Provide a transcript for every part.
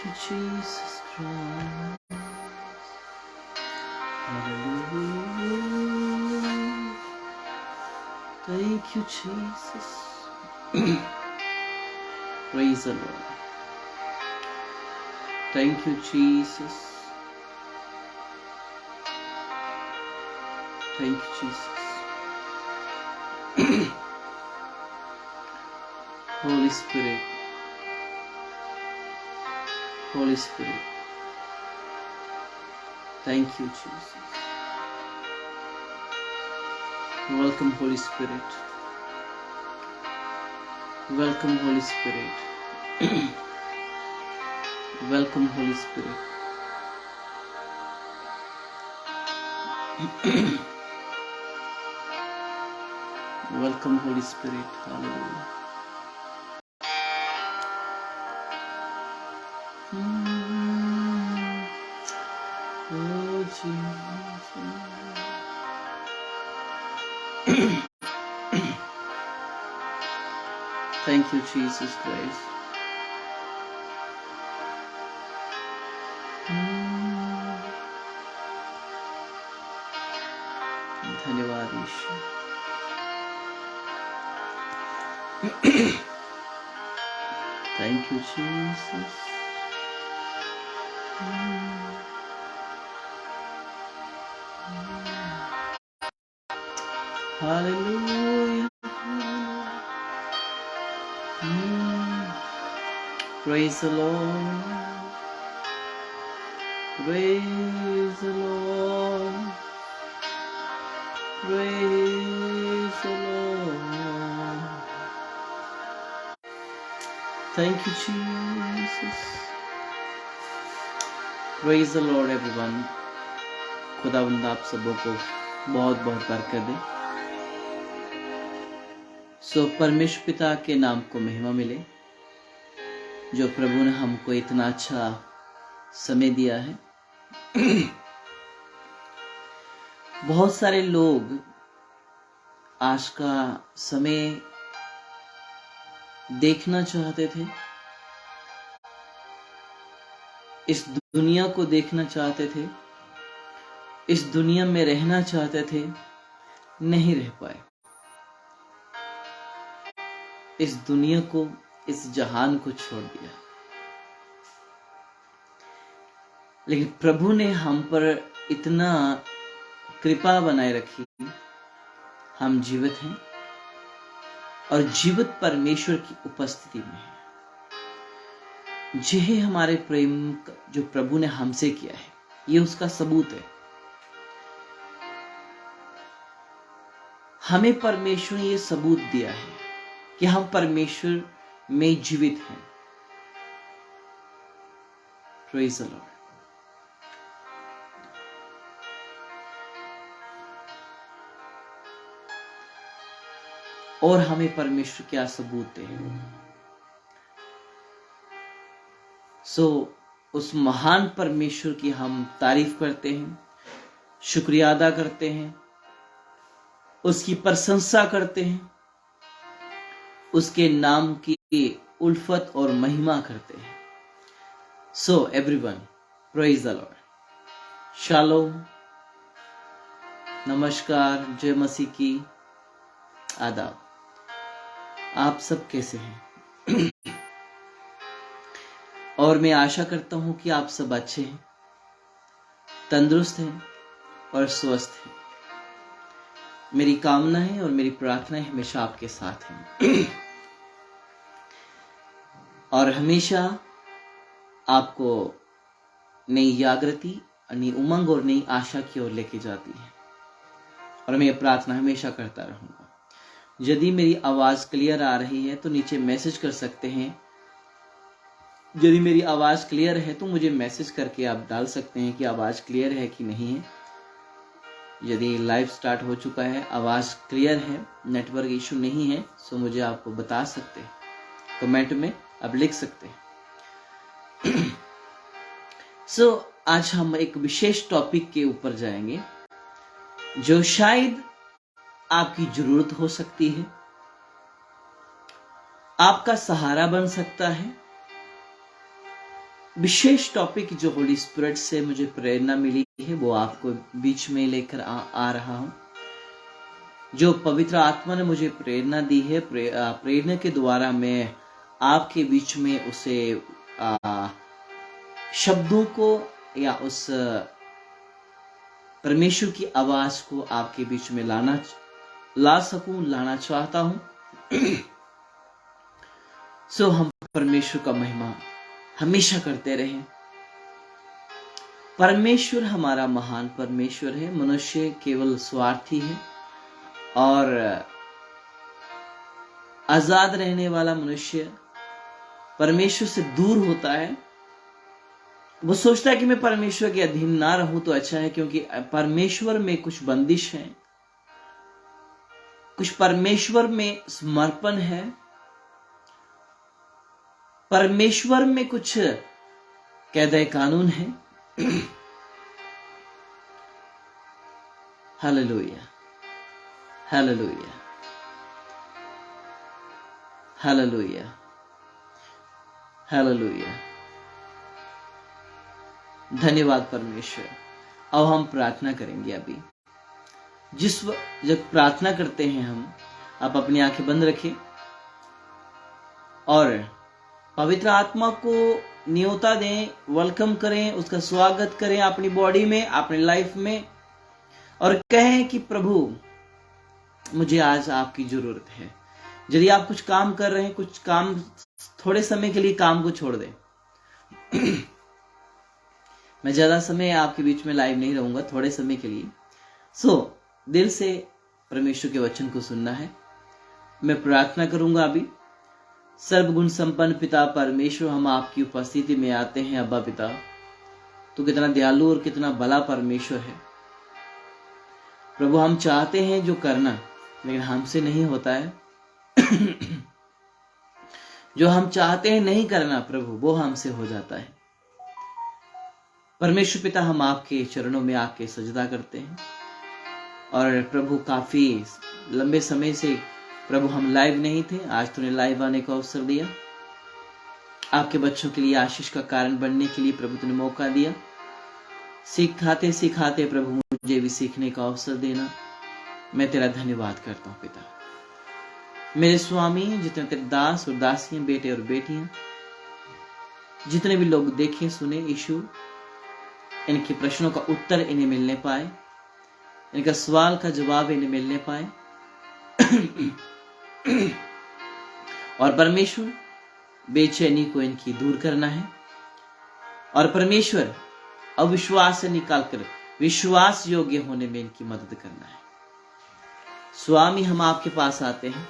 you, Jesus Christ. Hallelujah. Thank you, Jesus. Praise the Lord. Thank you, Jesus. Thank you, Jesus. Holy Spirit. Holy Spirit. Thank you, Jesus. Welcome, Holy Spirit. Welcome, Holy Spirit. Welcome, Holy Spirit. Welcome, Holy Spirit. Hallelujah. Oh, Jesus. Thank you, Jesus Christ. धन्यवाद ईश्वर। Thank you, Jesus. Hallelujah. Praise the Lord. Praise the Lord. Praise the Lord. Thank you, Jesus. Praise the Lord, everyone. खुदावंद आप सबों को बहुत बहुत बरकत दे। सो परमेश्वर पिता के नाम को महिमा मिले, जो प्रभु ने हमको इतना अच्छा समय दिया है। बहुत सारे लोग आज का समय देखना चाहते थे, इस दुनिया को देखना चाहते थे, इस दुनिया में रहना चाहते थे, नहीं रह पाए। इस दुनिया को, इस जहान को छोड़ दिया। लेकिन प्रभु ने हम पर इतना कृपा बनाए रखी, हम जीवित हैं और जीवित परमेश्वर की उपस्थिति में हैं। यह हमारे प्रेम जो प्रभु ने हमसे किया है, ये उसका सबूत है। हमें परमेश्वर ने ये सबूत दिया है कि हम परमेश्वर में जीवित हैं। Praise the Lord. और हमें परमेश्वर क्या सबूत है। उस महान परमेश्वर की हम तारीफ करते हैं, शुक्रिया अदा करते हैं, उसकी प्रशंसा करते हैं, उसके नाम की उल्फत और महिमा करते हैं। So everyone, praise the Lord. Shalom, नमस्कार, जय मसीह की, आदाब। आप सब कैसे हैं? और मैं आशा करता हूं कि आप सब अच्छे हैं, तंदुरुस्त हैं और स्वस्थ हैं। मेरी कामना है और मेरी प्रार्थना है हमेशा आपके साथ है और हमेशा आपको नई जागृति, नई उमंग और नई आशा की ओर लेके जाती है। और मैं ये प्रार्थना हमेशा करता रहूंगा। यदि मेरी आवाज क्लियर आ रही है तो नीचे मैसेज कर सकते हैं। यदि मेरी आवाज क्लियर है तो मुझे मैसेज करके आप डाल सकते हैं कि आवाज क्लियर है कि नहीं है। यदि लाइव स्टार्ट हो चुका है, आवाज क्लियर है, नेटवर्क इशू नहीं है, तो मुझे आपको बता सकते हैं, कमेंट में आप लिख सकते हैं। आज हम एक विशेष टॉपिक के ऊपर जाएंगे जो शायद आपकी जरूरत हो सकती है, आपका सहारा बन सकता है विशेष टॉपिक जो होली स्पिरिट से मुझे प्रेरणा मिली है वो आपको बीच में लेकर आ रहा हूं। जो पवित्र आत्मा ने मुझे प्रेरणा दी है, प्रेरणा के द्वारा मैं आपके बीच में उसे शब्दों को या उस परमेश्वर की आवाज को आपके बीच में लाना चाहता हूं। सो हम परमेश्वर का महिमा हमेशा करते रहें। परमेश्वर हमारा महान परमेश्वर है। मनुष्य केवल स्वार्थी है और आजाद रहने वाला मनुष्य परमेश्वर से दूर होता है। वो सोचता है कि मैं परमेश्वर के अधीन ना रहूं तो अच्छा है, क्योंकि परमेश्वर में कुछ बंदिश है, कुछ परमेश्वर में समर्पण है, परमेश्वर में कुछ कायदे कानून है। Hallelujah, hallelujah, hallelujah, hallelujah. धन्यवाद परमेश्वर। अब हम प्रार्थना करेंगे। अभी जब प्रार्थना करते हैं हम, आप अपनी आंखें बंद रखें और पवित्र आत्मा को न्योता दें, वेलकम करें, उसका स्वागत करें अपनी बॉडी में, अपनी लाइफ में, और कहें कि प्रभु मुझे आज आपकी जरूरत है। यदि आप कुछ काम कर रहे हैं, कुछ काम थोड़े समय के लिए काम को छोड़ दें। मैं ज्यादा समय आपके बीच में लाइव नहीं रहूंगा, थोड़े समय के लिए। दिल से परमेश्वर के वचन को सुनना है। मैं प्रार्थना करूंगा अभी। सर्वगुण संपन्न पिता परमेश्वर, हम आपकी उपस्थिति में आते हैं। अब्बा पिता, तू कितना दयालु और कितना भला परमेश्वर है। प्रभु, हम चाहते हैं जो करना, लेकिन हमसे नहीं होता है। जो हम चाहते हैं नहीं करना प्रभु, वो हमसे हो जाता है। परमेश्वर पिता, हम आपके चरणों में आके सजदा करते हैं। और प्रभु, काफी लंबे समय से प्रभु हम लाइव नहीं थे, आज तूने लाइव आने का अवसर दिया। आपके बच्चों के लिए आशीष का कारण बनने के लिए प्रभु तूने मौका दिया। सिखाते सिखाते प्रभु मुझे भी सीखने का अवसर देना। मैं तेरा धन्यवाद करता हूं पिता। मेरे स्वामी, जितने तेरे दास और दासियां, बेटे और बेटियां, जितने भी लोग देखें सुने, यीशु, इनके प्रश्नों का उत्तर इन्हें मिलने पाए, इनका सवाल का जवाब इन्हें मिलने पाए। और परमेश्वर, बेचैनी को इनकी दूर करना है। और परमेश्वर, अविश्वास से निकालकर विश्वास योग्य होने में इनकी मदद करना है। स्वामी, हम आपके पास आते हैं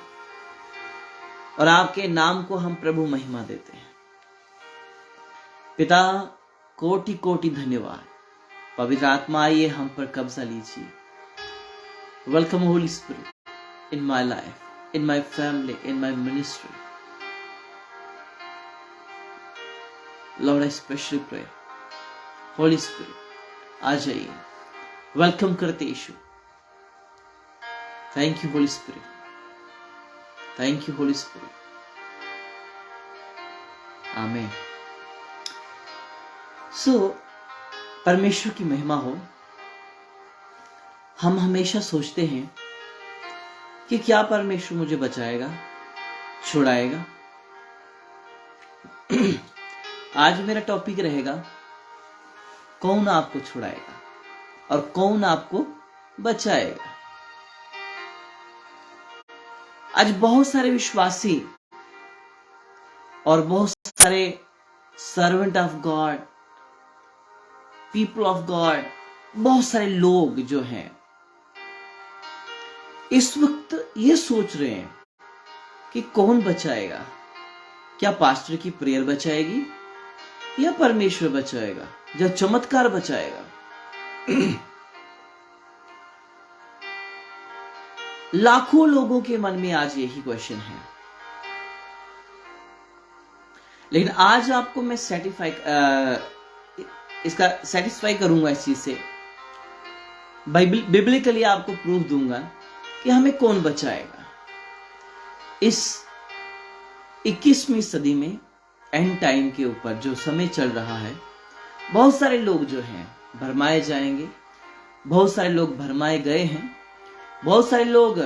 और आपके नाम को हम प्रभु महिमा देते हैं। पिता, कोटि कोटि धन्यवाद। पवित्र आत्मा, आइए हम पर कब्जा लीजिए। Welcome holy spirit in my life, in my family, in my ministry. Lord, I specially pray, holy spirit आ जाइए। वेलकम करते Yeshu. Thank you holy spirit, thank you holy spirit. Amen. परमेश्वर की महिमा हो। हम हमेशा सोचते हैं कि क्या परमेश्वर मुझे बचाएगा, छुड़ाएगा। आज मेरा टॉपिक रहेगा, कौन आपको छुड़ाएगा और कौन आपको बचाएगा। आज बहुत सारे विश्वासी और बहुत सारे servant of God, people of God, बहुत सारे लोग जो हैं इस वक्त ये सोच रहे हैं कि कौन बचाएगा। क्या पास्टर की प्रेयर बचाएगी या परमेश्वर बचाएगा, या चमत्कार बचाएगा। लाखों लोगों के मन में आज यही क्वेश्चन है। लेकिन आज आपको मैं सेटिस्फाई करूंगा इस चीज से। बिब्लिकली आपको प्रूफ दूंगा कि हमें कौन बचाएगा। इस 21वीं सदी में एंड टाइम के ऊपर जो समय चल रहा है, बहुत सारे लोग जो हैं भरमाए जाएंगे, बहुत सारे लोग भरमाए गए हैं, बहुत सारे लोग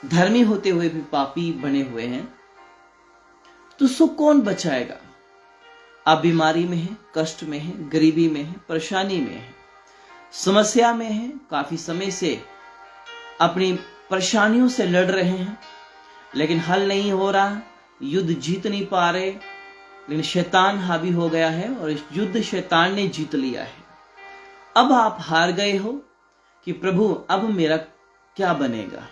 धर्मी होते हुए भी पापी बने हुए हैं। तो उसको कौन बचाएगा? आप बीमारी में हैं, कष्ट में हैं, गरीबी में हैं, परेशानी में हैं, समस्या में हैं, काफी समय से अपनी परेशानियों से लड़ रहे हैं, लेकिन हल नहीं हो रहा, युद्ध जीत नहीं पा रहे, लेकिन शैतान हावी हो गया है और इस युद्ध शैतान ने जीत लिया है। अब आप हार गए हो कि प्रभु अब मेरा क्या बनेगा।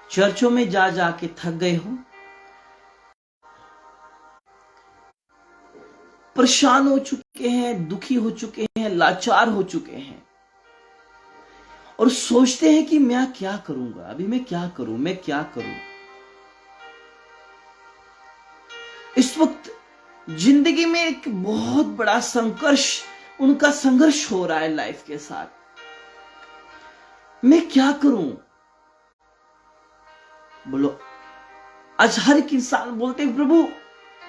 चर्चों में जा जाके थक गए हो, परेशान हो चुके हैं, दुखी हो चुके हैं, लाचार हो चुके हैं और सोचते हैं कि मैं क्या करूंगा, अभी मैं क्या करूं, मैं क्या करूं। इस वक्त जिंदगी में एक बहुत बड़ा उनका संघर्ष हो रहा है लाइफ के साथ। मैं क्या करूं? बोलो, आज हर एक इंसान बोलते हैं प्रभु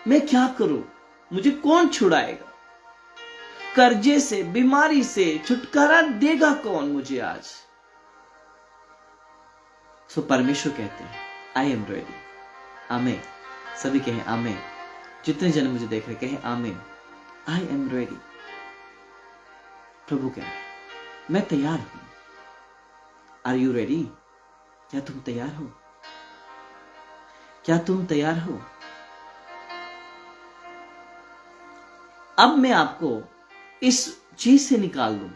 मैं क्या करूं, मुझे कौन छुड़ाएगा, कर्जे से, बीमारी से छुटकारा देगा कौन मुझे आज। सो परमेश्वर कहते हैं आई एम रेडी। आमीन। सभी कहें आमीन। जितने जन मुझे देख रहे कहें आमीन। I am ready. प्रभु कह रहे मैं तैयार हूं। Are you ready? क्या तुम तैयार हो? क्या तुम तैयार हो? अब मैं आपको इस चीज से निकाल दूं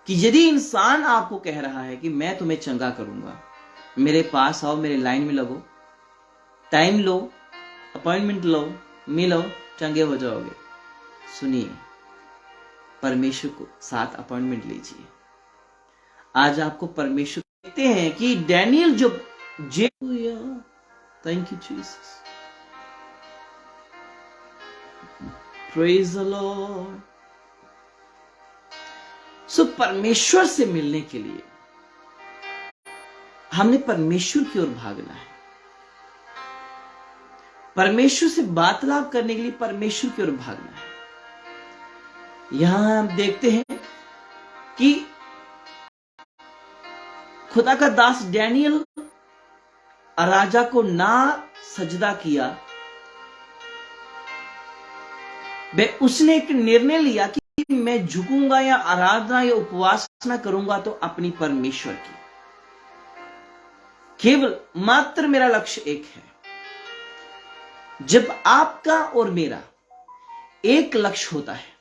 कि यदि इंसान आपको कह रहा है कि मैं तुम्हें चंगा करूंगा, मेरे पास आओ, मेरे लाइन में लगो, टाइम लो, अपॉइंटमेंट लो, मिलो, चंगे हो जाओगे। सुनिए, परमेश्वर को साथ अपॉइंटमेंट लीजिए। आज आपको परमेश्वर कहते हैं कि डैनियल जो thank you Jesus, praise the lord. So परमेश्वर से मिलने के लिए हमने परमेश्वर की ओर भागना है। परमेश्वर से वार्तालाप करने के लिए परमेश्वर की ओर भागना है। यहां हम देखते हैं कि खुदा का दास डैनियल राजा को ना सजदा किया, उसने एक निर्णय लिया कि मैं झुकूंगा या आराधना या उपवास ना करूंगा तो अपनी परमेश्वर की। केवल मात्र मेरा लक्ष्य एक है। जब आपका और मेरा एक लक्ष्य होता है,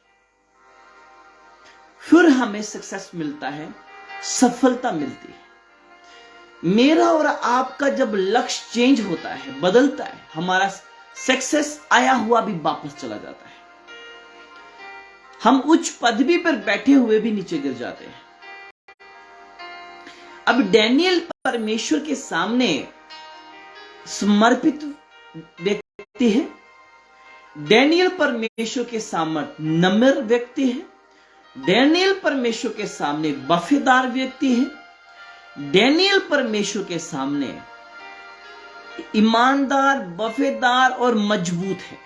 फिर हमें सक्सेस मिलता है, सफलता मिलती है। मेरा और आपका जब लक्ष्य चेंज होता है, बदलता है, हमारा सक्सेस आया हुआ भी वापस चला जाता है। हम उच्च पदवी पर बैठे हुए भी नीचे गिर जाते हैं। अब डैनियल परमेश्वर के सामने समर्पित व्यक्ति है। डैनियल परमेश्वर के सामने नम्र व्यक्ति है। डैनियल परमेश्वर के सामने वफादार व्यक्ति है। डैनियल परमेश्वर के सामने ईमानदार, वफादार और मजबूत है।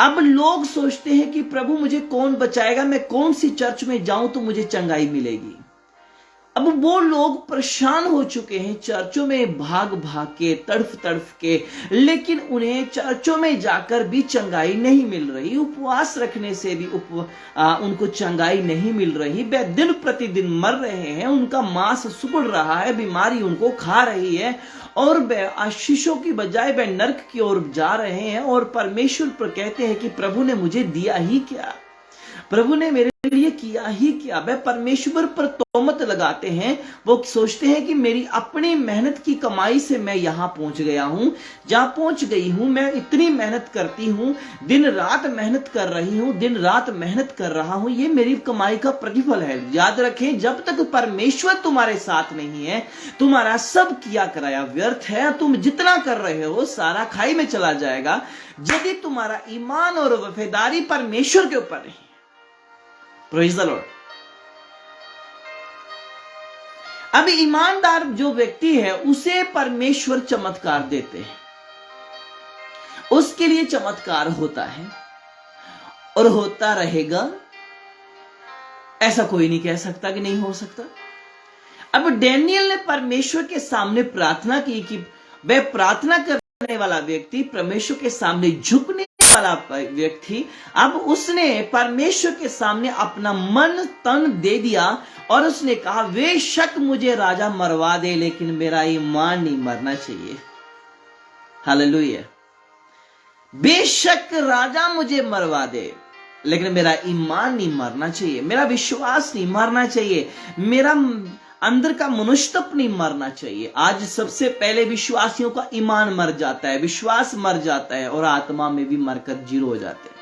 अब लोग सोचते हैं कि प्रभु मुझे कौन बचाएगा, मैं कौन सी चर्च में जाऊं तो मुझे चंगाई मिलेगी। अब वो लोग परेशान हो चुके हैं चर्चों में भाग भाग के, तड़फ तड़फ के, लेकिन उन्हें चर्चों में जाकर भी चंगाई नहीं मिल रही। उपवास रखने से भी उनको चंगाई नहीं मिल रही। वे दिन प्रतिदिन मर रहे हैं, उनका मांस सुकुड़ रहा है, बीमारी उनको खा रही है और वे आशीषों की बजाय वे नरक की ओर जा रहे हैं। और परमेश्वर पर कहते हैं कि प्रभु ने मुझे दिया ही क्या, प्रभु ने मेरे लिए किया ही क्या। वे परमेश्वर पर तोहमत लगाते हैं। वो सोचते हैं कि मेरी अपनी मेहनत की कमाई से मैं यहां पहुंच गया हूं, जहां पहुंच गई हूं। मैं इतनी मेहनत करती हूं, दिन रात मेहनत कर रही हूं, दिन रात मेहनत कर रहा हूं, ये मेरी कमाई का प्रतिफल है। याद रखें, जब तक परमेश्वर तुम्हारे साथ नहीं है, तुम्हारा सब किया कराया व्यर्थ है। तुम जितना कर रहे हो सारा खाई में चला जाएगा, यदि तुम्हारा ईमान और वफादारी परमेश्वर के ऊपर नहीं। Praise the Lord. अब ईमानदार जो व्यक्ति है उसे परमेश्वर चमत्कार देते हैं। उसके लिए चमत्कार होता है और होता रहेगा। ऐसा कोई नहीं कह सकता कि नहीं हो सकता। अब डैनियल ने परमेश्वर के सामने प्रार्थना की कि वह प्रार्थना करने वाला व्यक्ति, परमेश्वर के सामने झुकने वाला व्यक्ति, अब उसने परमेश्वर के सामने अपना मन तन दे दिया और उसने कहा, बेशक मुझे राजा मरवा दे लेकिन मेरा ईमान नहीं मरना चाहिए। हालेलुया। बेशक राजा मुझे मरवा दे लेकिन मेरा ईमान नहीं मरना चाहिए, मेरा विश्वास नहीं मरना चाहिए, मेरा अंदर का मनुष्यत्व नहीं मरना चाहिए। आज सबसे पहले विश्वासियों का ईमान मर जाता है, विश्वास मर जाता है और आत्मा में भी मरकर जीरो हो जाते हैं।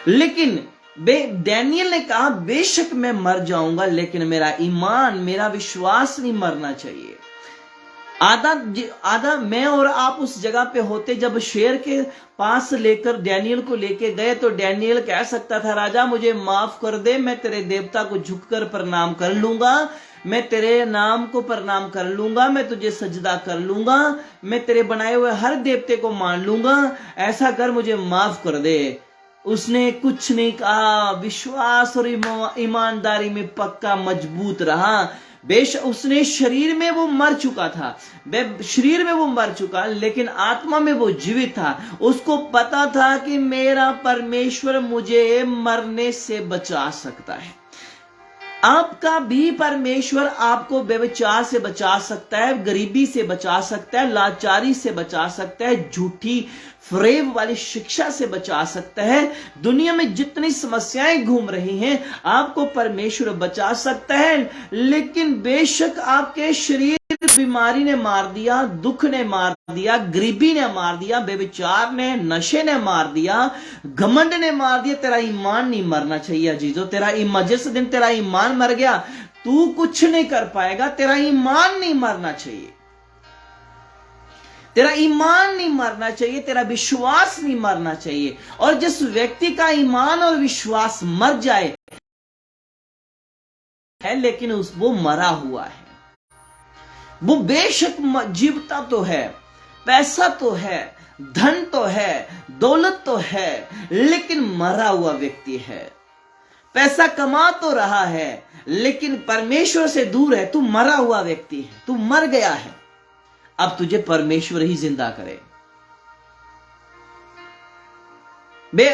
लेकिन डैनियल ने कहा, बेशक मैं मर जाऊंगा लेकिन मेरा ईमान, मेरा विश्वास नहीं मरना चाहिए। आधा मैं और आप उस जगह पे होते जब शेर के पास लेकर डैनियल को लेके गए, तो डैनियल कह सकता था, राजा मुझे माफ कर दे, मैं तेरे देवता को झुककर प्रणाम कर लूंगा, मैं तेरे नाम को प्रणाम कर लूंगा, मैं तुझे सजदा कर लूंगा, मैं तेरे बनाए हुए हर देवते को मान लूंगा, ऐसा कर, मुझे माफ कर दे। उसने कुछ नहीं कहा, विश्वास और ईमानदारी में पक्का मजबूत रहा। बेशक उसने शरीर में वो मर चुका था, शरीर में वो मर चुका, लेकिन आत्मा में वो जीवित था। उसको पता था कि मेरा परमेश्वर मुझे मरने से बचा सकता है। आपका भी परमेश्वर आपको व्यभिचार से बचा सकता है, गरीबी से बचा सकता है, लाचारी से बचा सकता है, झूठी फ्रेब वाली शिक्षा से बचा सकता है। दुनिया में जितनी समस्याएं घूम रही हैं, आपको परमेश्वर बचा सकता है। लेकिन बेशक आपके शरीर बीमारी ने मार दिया, दुख ने मार दिया, गरीबी ने मार दिया, व्यभिचार ने, नशे ने मार दिया, घमंड ने मार दिया, तेरा ईमान नहीं मरना चाहिए अजीजों। तेरा ईमान, जिस दिन तेरा ईमान मर गया, तू कुछ नहीं कर पाएगा। तेरा ईमान नहीं मरना चाहिए, तेरा ईमान नहीं मरना चाहिए, तेरा विश्वास नहीं मरना चाहिए। और जिस व्यक्ति का ईमान और विश्वास मर जाए है लेकिन वो मरा हुआ है, वो बेशक जीवता तो है, पैसा तो है, धन तो है, दौलत तो है, लेकिन मरा हुआ व्यक्ति है। पैसा कमा तो रहा है लेकिन परमेश्वर से दूर है। तू मरा हुआ व्यक्ति है, तू मर गया है। अब तुझे परमेश्वर ही जिंदा करे।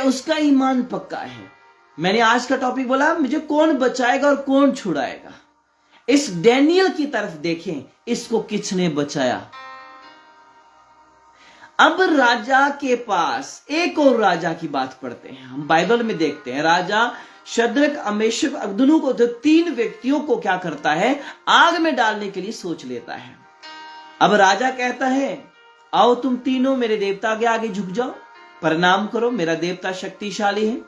उसका ईमान पक्का है। मैंने आज का टॉपिक बोला, मुझे कौन बचाएगा और कौन छुड़ाएगा। इस डैनियल की तरफ देखें, इसको किसने बचाया। अब राजा के पास एक और राजा की बात पढ़ते हैं, हम बाइबल में देखते हैं। राजा शद्रक, मेशक, अबेदनगो को, जो 3 व्यक्तियों को क्या करता है, आग में डालने के लिए सोच लेता है। अब राजा कहता है, आओ तुम तीनों मेरे देवता के आगे झुक जाओ, प्रणाम करो, मेरा देवता शक्तिशाली है।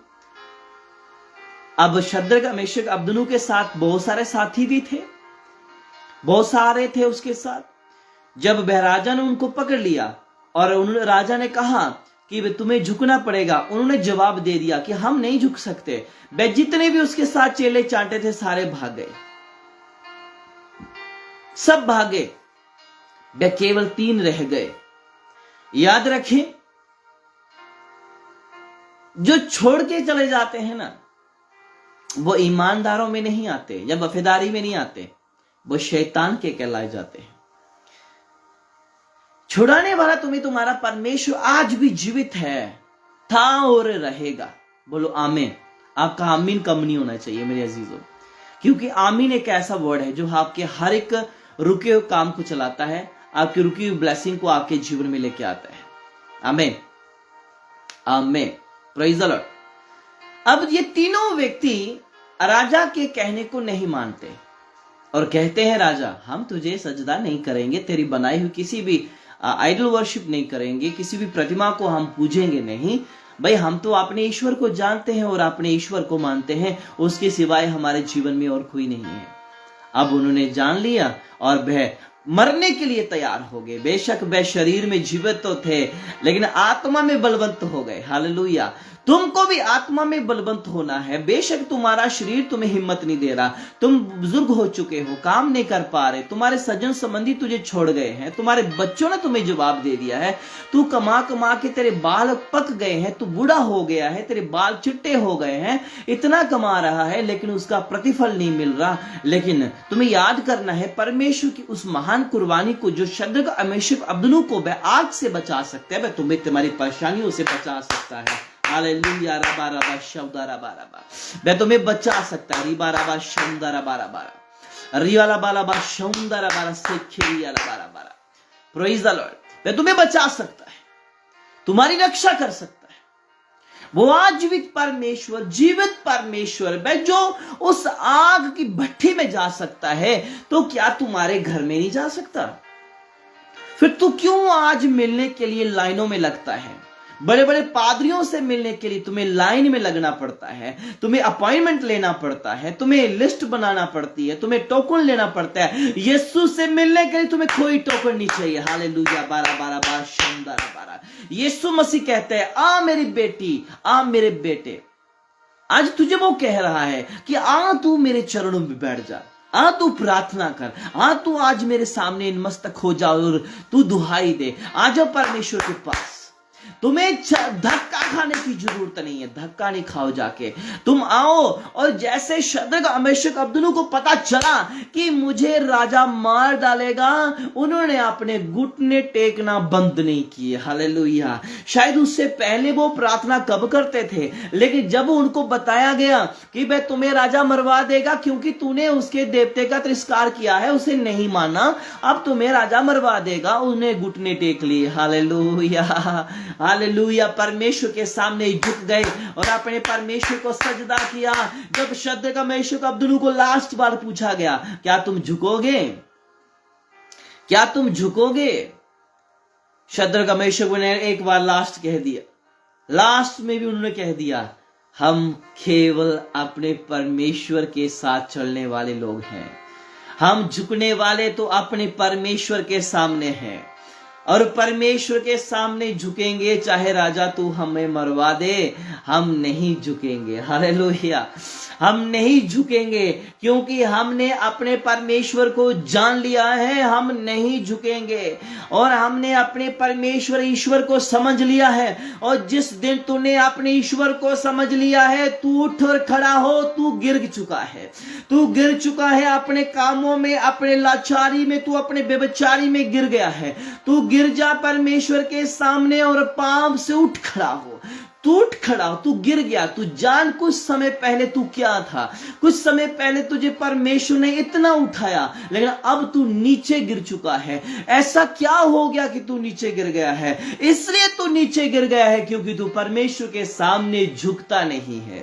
अब शद्रक, मेशक, अबेदनगो के साथ बहुत सारे साथी भी थे, बहुत सारे थे उसके साथ। जब राजा ने उनको पकड़ लिया और राजा ने कहा कि तुम्हें झुकना पड़ेगा, उन्होंने जवाब दे दिया कि हम नहीं झुक सकते। जितने भी उसके साथ चेले चांटे थे सारे भाग गए, सब भागे, वे केवल 3 रह गए। याद रखें, जो छोड़ के चले जाते हैं ना, वो ईमानदारों में नहीं आते या वफादारी में नहीं आते, वो शैतान के कहलाए जाते हैं। छुड़ाने वाला तुम्हें तुम्हारा परमेश्वर आज भी जीवित है, था और रहेगा। बोलो आमीन। आपका आमीन कम नहीं होना चाहिए मेरे अजीजों, क्योंकि आमीन एक ऐसा वर्ड है जो आपके हर एक रुके हुए काम को चलाता है, आपकी रुकी हुई ब्लेसिंग को आपके जीवन में लेके आता है। आमीन, आमीन, प्रेज द लॉर्ड। अब ये तीनों व्यक्ति राजा के कहने को नहीं मानते और कहते हैं, राजा हम तुझे सजदा नहीं करेंगे, तेरी बनाई हुई किसी भी आइडल वर्शिप नहीं करेंगे, किसी भी प्रतिमा को हम पूजेंगे नहीं। भाई हम तो अपने ईश्वर को जानते हैं और अपने ईश्वर को मानते हैं, उसके सिवाय हमारे जीवन में और कोई नहीं है। अब उन्होंने जान लिया और वह मरने के लिए तैयार हो गए। बेशक वह शरीर में जीवित तो थे लेकिन आत्मा में बलवंत हो गए। हालेलुया। तुमको भी आत्मा में बलवंत होना है। बेशक तुम्हारा शरीर तुम्हें हिम्मत नहीं दे रहा, तुम बुजुर्ग हो चुके हो, काम नहीं कर पा रहे, तुम्हारे सज्जन संबंधी तुझे छोड़ गए हैं, तुम्हारे बच्चों ने तुम्हें जवाब दे दिया है, तू कमा कमा के तेरे बाल पक गए हैं, तू बूढ़ा हो गया है, तेरे बाल चिट्टे हो गए हैं, इतना कमा रहा है लेकिन उसका प्रतिफल नहीं मिल रहा। लेकिन तुम्हें याद करना है परमेश्वर की उस महान कुर्बानी को, जो शद्रक मेशक अबेदनगो को आग से बचा सकता है, वह तुम्हें तुम्हारी परेशानियों से बचा सकता है। हालेलुया। रबा रबा शब्दा रबा रबा, वह तुम्हें बचा सकता है। रिबा रबा शंदा रबा रबा, रिवाला बाला बा Shanda rava सेखेरिया rava rava. Praise the Lord. वह तुम्हें बचा सकता है, तुम्हारी रक्षा कर सकता है। वो आजीवित परमेश्वर, जीवित परमेश्वर, वह जो उस आग की भट्ठी में जा सकता है, तो क्या तुम्हारे घर में नहीं जा सकता? फिर तू क्यों आज मिलने के लिए लाइनों में लगता है? बड़े बड़े पादरियों से मिलने के लिए तुम्हें लाइन में लगना पड़ता है, तुम्हें अपॉइंटमेंट लेना पड़ता है, तुम्हें लिस्ट बनाना पड़ती है, तुम्हें टोकन लेना पड़ता है। यीशु से मिलने के लिए तुम्हें कोई टोकन नहीं चाहिए। हालेलुया। 12 शानदार 12। यीशु मसीह कहते हैं, आ मेरी बेटी, आ मेरे बेटे। आज तुझे वो कह रहा है कि आ तू मेरे चरणों में बैठ जा, आ तू प्रार्थना कर, आ तू आज मेरे सामने मस्तक हो जा और तू दुहाई दे। आ जाओ परमेश्वर के पास। तुम्हें धक्का खाने की जरूरत नहीं है, धक्का नहीं खाओ, जाके तुम आओ। और जैसे शद्रक मेशक अबेदनगो को पता चला कि मुझे राजा मार डालेगा, उन्होंने अपने घुटने टेकना बंद नहीं किए। हालेलुया। शायद उससे पहले वो प्रार्थना कब करते थे, लेकिन जब उनको बताया गया कि वह तुम्हें राजा मरवा देगा क्योंकि तूने उसके देवते का तिरस्कार किया है, उसे नहीं माना, अब तुम्हें राजा मरवा देगा, उन्हें घुटने टेक लिए। हालेलुया। हालेलुया। परमेश्वर के सामने झुक गए और अपने परमेश्वर को सजदा किया। जब शद्रक मेशक अबेदनगो को लास्ट बार पूछा गया, क्या तुम झुकोगे? क्या तुम झुकोगे? शद्रक मेशक ने एक बार लास्ट कह दिया, लास्ट में भी उन्होंने कह दिया, हम केवल अपने परमेश्वर के साथ चलने वाले लोग हैं, हम झुकने वाले तो अपने परमेश्वर के सामने हैं और परमेश्वर के सामने झुकेंगे। चाहे राजा तू हमें मरवा दे, हम नहीं झुकेंगे। हालेलुया। हम नहीं झुकेंगे क्योंकि हमने अपने परमेश्वर को जान लिया है, हम नहीं झुकेंगे। और हमने अपने परमेश्वर ईश्वर को समझ लिया है, और जिस दिन तूने अपने ईश्वर को समझ लिया है, तू उठ और खड़ा हो। तू गिर चुका है, तू गिर चुका है अपने कामों में, अपने लाचारी में, तू अपने बेबचारी में गिर गया है। तू गिर जा परमेश्वर के सामने और पांव से उठ खड़ा हो। तू उठ खड़ा हो, तू गिर गया। तू जान कुछ समय पहले तू क्या था। कुछ समय पहले तुझे परमेश्वर ने इतना उठाया, लेकिन अब तू नीचे गिर चुका है। ऐसा क्या हो गया कि तू नीचे गिर गया है? इसलिए तू नीचे गिर गया है क्योंकि तू परमेश्वर के सामने झुकता नहीं है।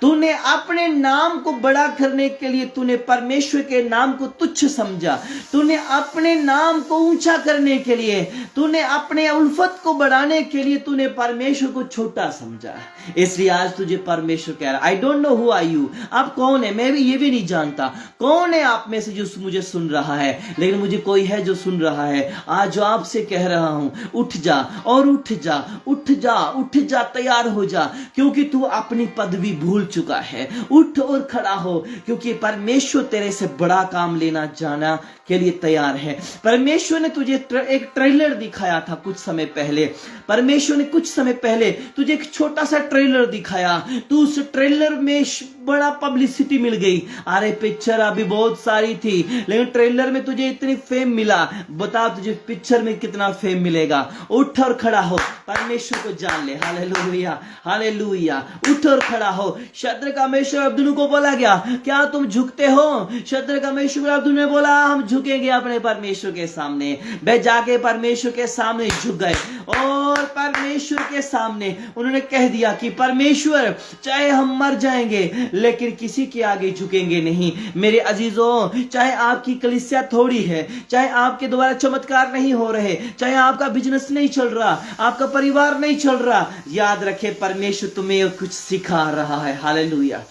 तूने अपने नाम को बड़ा करने के लिए तूने परमेश्वर के नाम को तुच्छ समझा। तूने अपने नाम को ऊंचा करने के लिए, तूने अपने उल्फत को बढ़ाने के लिए तूने परमेश्वर को छोटा समझा। इसलिए आज तुझे परमेश्वर कह रहा, I don't know who are you. आप कौन है? मैं भी ये भी नहीं जानता कौन है आप में से जो मुझे सुन रहा है, लेकिन मुझे कोई है जो सुन रहा है। आज आपसे कह रहा हूं, उठ जा और उठ जा, उठ जा, उठ जा, तैयार हो जा, क्योंकि तू अपनी पदवी भूल चुका है। उठ और खड़ा हो, क्योंकि परमेश्वर तेरे से बड़ा काम लेना जाना के लिए तैयार है। परमेश्वर ने तुझे एक ट्रेलर दिखाया था कुछ समय पहले। परमेश्वर ने कुछ समय पहले तुझे एक छोटा सा ट्रेलर दिखाया। तू उस ट्रेलर में बड़ा पब्लिसिटी मिल गई। अरे पिक्चर अभी बहुत सारी थी, लेकिन ट्रेलर में तुझे इतनी फेम मिला। बता तुझे पिक्चर में कितना फेम मिलेगा। उठ और खड़ा हो, परमेश्वर को जान ले। Hallelujah, hallelujah. उठ और खड़ा हो। शद्रक मेशक अबेदनगो को बोला गया, क्या तुम झुकते हो? शद्रक मेशक अबेदनगो ने बोला, हम झुकेंगे अपने परमेश्वर के सामने। वे जाके परमेश्वर के सामने झुक गए और परमेश्वर के सामने उन्होंने कह दिया कि परमेश्वर, चाहे हम मर जाएंगे लेकिन किसी के आगे झुकेंगे नहीं। मेरे अजीजों, चाहे आपकी कलीसिया थोड़ी है, चाहे आपके द्वारा चमत्कार नहीं हो रहे, चाहे आपका बिजनेस नहीं चल रहा, आपका परिवार नहीं चल रहा, याद रखे परमेश्वर तुम्हें कुछ सिखा रहा है। हालेलुया।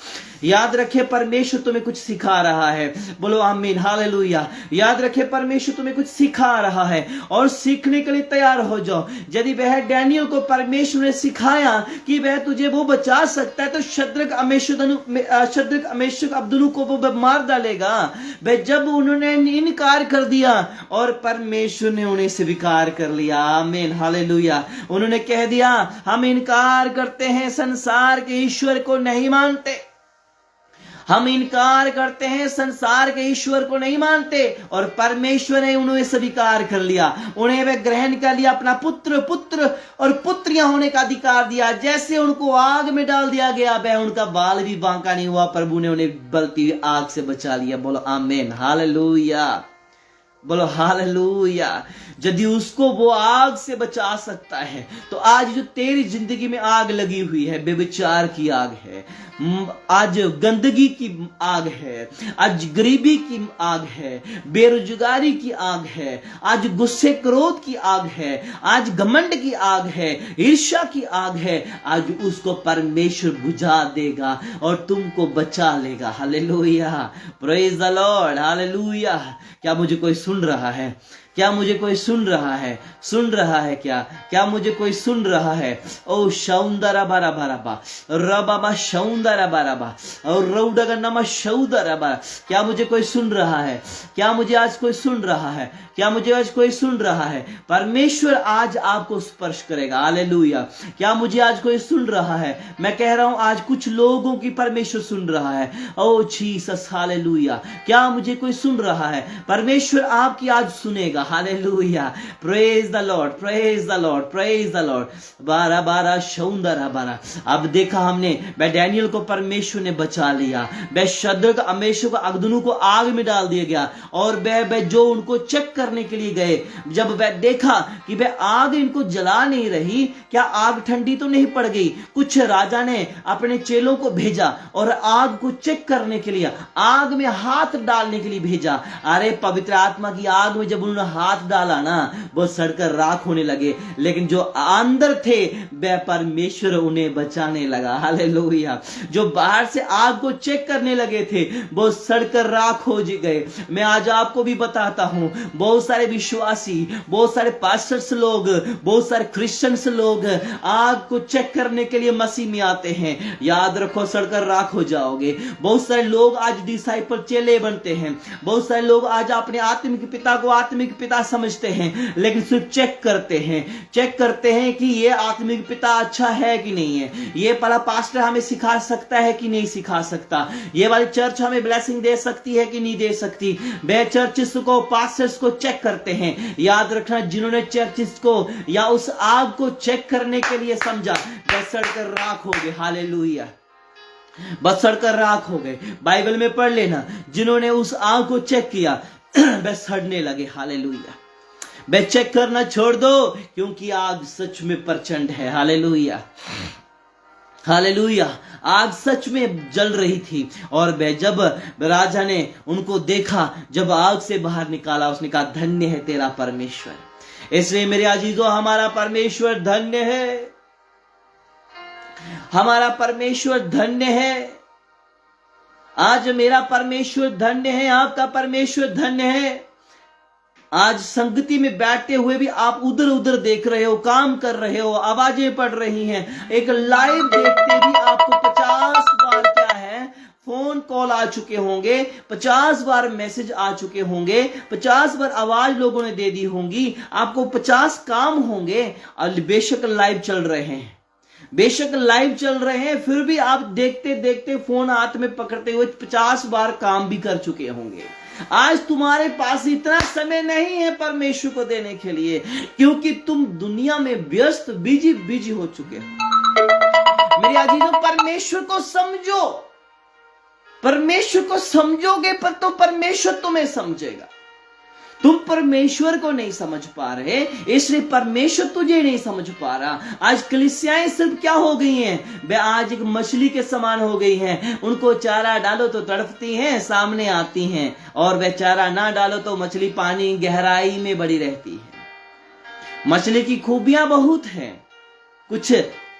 याद रखे परमेश्वर तुम्हें कुछ सिखा रहा है। बोलो आमीन, हालेलुया। याद रखे परमेश्वर तुम्हें कुछ सिखा रहा है और सीखने के लिए तैयार हो जाओ। यदि वह डैनियल को परमेश्वर ने सिखाया कि वह तुझे वो बचा सकता है, तो शद्रक मेशक अबेदनगो को वो मार डालेगा। वह जब उन्होंने इनकार कर दिया और परमेश्वर ने उन्हें स्वीकार कर लिया। आमीन, हालेलुया। उन्होंने कह दिया हम इनकार करते हैं, संसार के ईश्वर को नहीं मानते, हम इनकार करते हैं, संसार के ईश्वर को नहीं मानते। और परमेश्वर ने उन्हें स्वीकार कर लिया, उन्हें वह ग्रहण कर लिया, अपना पुत्र और पुत्रियां होने का अधिकार दिया। जैसे उनको आग में डाल दिया गया, वह उनका बाल भी बांका नहीं हुआ, प्रभु ने उन्हें बलती हुई आग से बचा लिया। बोलो आमीन, हालेलुया। बोलो हालेलुया। यदि उसको वो आग से बचा सकता है, तो आज जो तेरी जिंदगी में आग लगी हुई है, बेविचार की आग है, आज गंदगी की आग है, आज गरीबी की आग है, बेरोजगारी की आग है, आज गुस्से क्रोध की आग है, आज घमंड की आग है, ईर्ष्या की आग है, आज उसको परमेश्वर बुझा देगा और तुमको बचा लेगा। Hallelujah, praise the Lord, hallelujah. क्या मुझे कोई सुन रहा है? क्या मुझे कोई सुन रहा है? सुन रहा है क्या मुझे कोई सुन रहा है? ओ शौंदरा बारा बारा बा रबाबा शौंदरा बारा बा और रौडगा नमा शौदरा बा। क्या मुझे कोई सुन रहा है? क्या मुझे आज कोई सुन रहा है? क्या मुझे आज कोई सुन रहा है? परमेश्वर आज आपको स्पर्श करेगा। हालेलुया। क्या मुझे आज कोई सुन रहा है? मैं कह रहा हूं आज कुछ लोगों की परमेश्वर सुन रहा है। ओ जीसस, हालेलुया। क्या मुझे कोई सुन रहा है? परमेश्वर आपकी आज सुनेगा। Hallelujah, praise the Lord, praise the Lord, praise the Lord. बारा बारा शौंदरा बारा। अब देखा हमने, वह डैनियल को परमेश्वर ने बचा लिया, वह शद्रक मेशक अबेदनगो को आग में डाल दिया गया और वह जो उनको चेक करने के लिए गए, जब वह देखा कि वह आग इनको जला नहीं रही, क्या आग ठंडी तो नहीं पड़ गई? कुछ राजा ने अपने चेलों को भेजा और आग को चेक करने के लिए, आग में हाथ डालने के लिए भेजा। अरे पवित्र आत्मा की आग में जब उन्होंने हाथ डाला ना, वो सड़कर राख होने लगे, लेकिन जो अंदर थे वह परमेश्वर उन्हें बचाने लगा। हालेलुया। जो बाहर से आग को चेक करने लगे थे वो सड़कर राख हो गए। मैं आज आपको भी बताता हूं, बहुत सारे विश्वासी, बहुत सारे पास्टर्स लोग, बहुत सारे क्रिश्चियंस लोग आग को चेक करने के लिए मसीह में आते हैं, याद रखो सड़कर राख हो जाओगे। बहुत सारे लोग आज डिसाइपल, चेले बनते हैं, बहुत सारे लोग आज अपने आत्मिक पिता को आत्मिक पिता समझते हैं, लेकिन सिर्फ चेक करते हैं कि ये आत्मिक पिता अच्छा है कि नहीं है, ये वाला पास्टर हमें सिखा सकता है कि नहीं सिखा सकता, ये वाली चर्च हमें ब्लेसिंग दे सकती है कि नहीं दे सकती। वे चर्चिस को, पास्टर्स को चेक करते हैं। याद रखना, जिन्होंने चर्चिस को या उस आग को चेक करने के लिए समझा, वे सड़कर राख हो गए। हालेलुया, बस सड़कर राख हो गए। बाइबल में पढ़ लेना, जिन्होंने उस आग को चेक किया वे सड़ने लगे। हालेलुया। वे चेक करना छोड़ दो, क्योंकि आग सच में प्रचंड है। Hallelujah, hallelujah. आग सच में जल रही थी और वह जब राजा ने उनको देखा, जब आग से बाहर निकाला, उसने कहा धन्य है तेरा परमेश्वर। इसलिए मेरे अजीजों, हमारा परमेश्वर धन्य है, हमारा परमेश्वर धन्य है। आज मेरा परमेश्वर धन्य है, आपका परमेश्वर धन्य है। आज संगति में बैठते हुए भी आप उधर उधर देख रहे हो, काम कर रहे हो, आवाजें पड़ रही हैं, एक लाइव देखते भी आपको 50 बार क्या है फोन कॉल आ चुके होंगे, 50 बार मैसेज आ चुके होंगे, 50 बार आवाज लोगों ने दे दी होंगी, आपको 50 काम होंगे और बेशक लाइव चल रहे हैं, बेशक लाइव चल रहे हैं, फिर भी आप देखते देखते फोन हाथ में पकड़ते हुए 50 बार काम भी कर चुके होंगे। आज तुम्हारे पास इतना समय नहीं है परमेश्वर को देने के लिए, क्योंकि तुम दुनिया में व्यस्त बिजी हो चुके हो। मेरे अजीजों, परमेश्वर को समझो, परमेश्वर को समझोगे पर तो परमेश्वर तुम्हें समझेगा। तुम परमेश्वर को नहीं समझ पा रहे, इसलिए परमेश्वर तुझे नहीं समझ पा रहा। आज कलीसियाएं सिर्फ क्या हो गई हैं, वे आज एक मछली के समान हो गई हैं। उनको चारा डालो तो तड़पती हैं, सामने आती हैं, और वे चारा ना डालो तो मछली पानी गहराई में बड़ी रहती है। मछली की खूबियां बहुत हैं, कुछ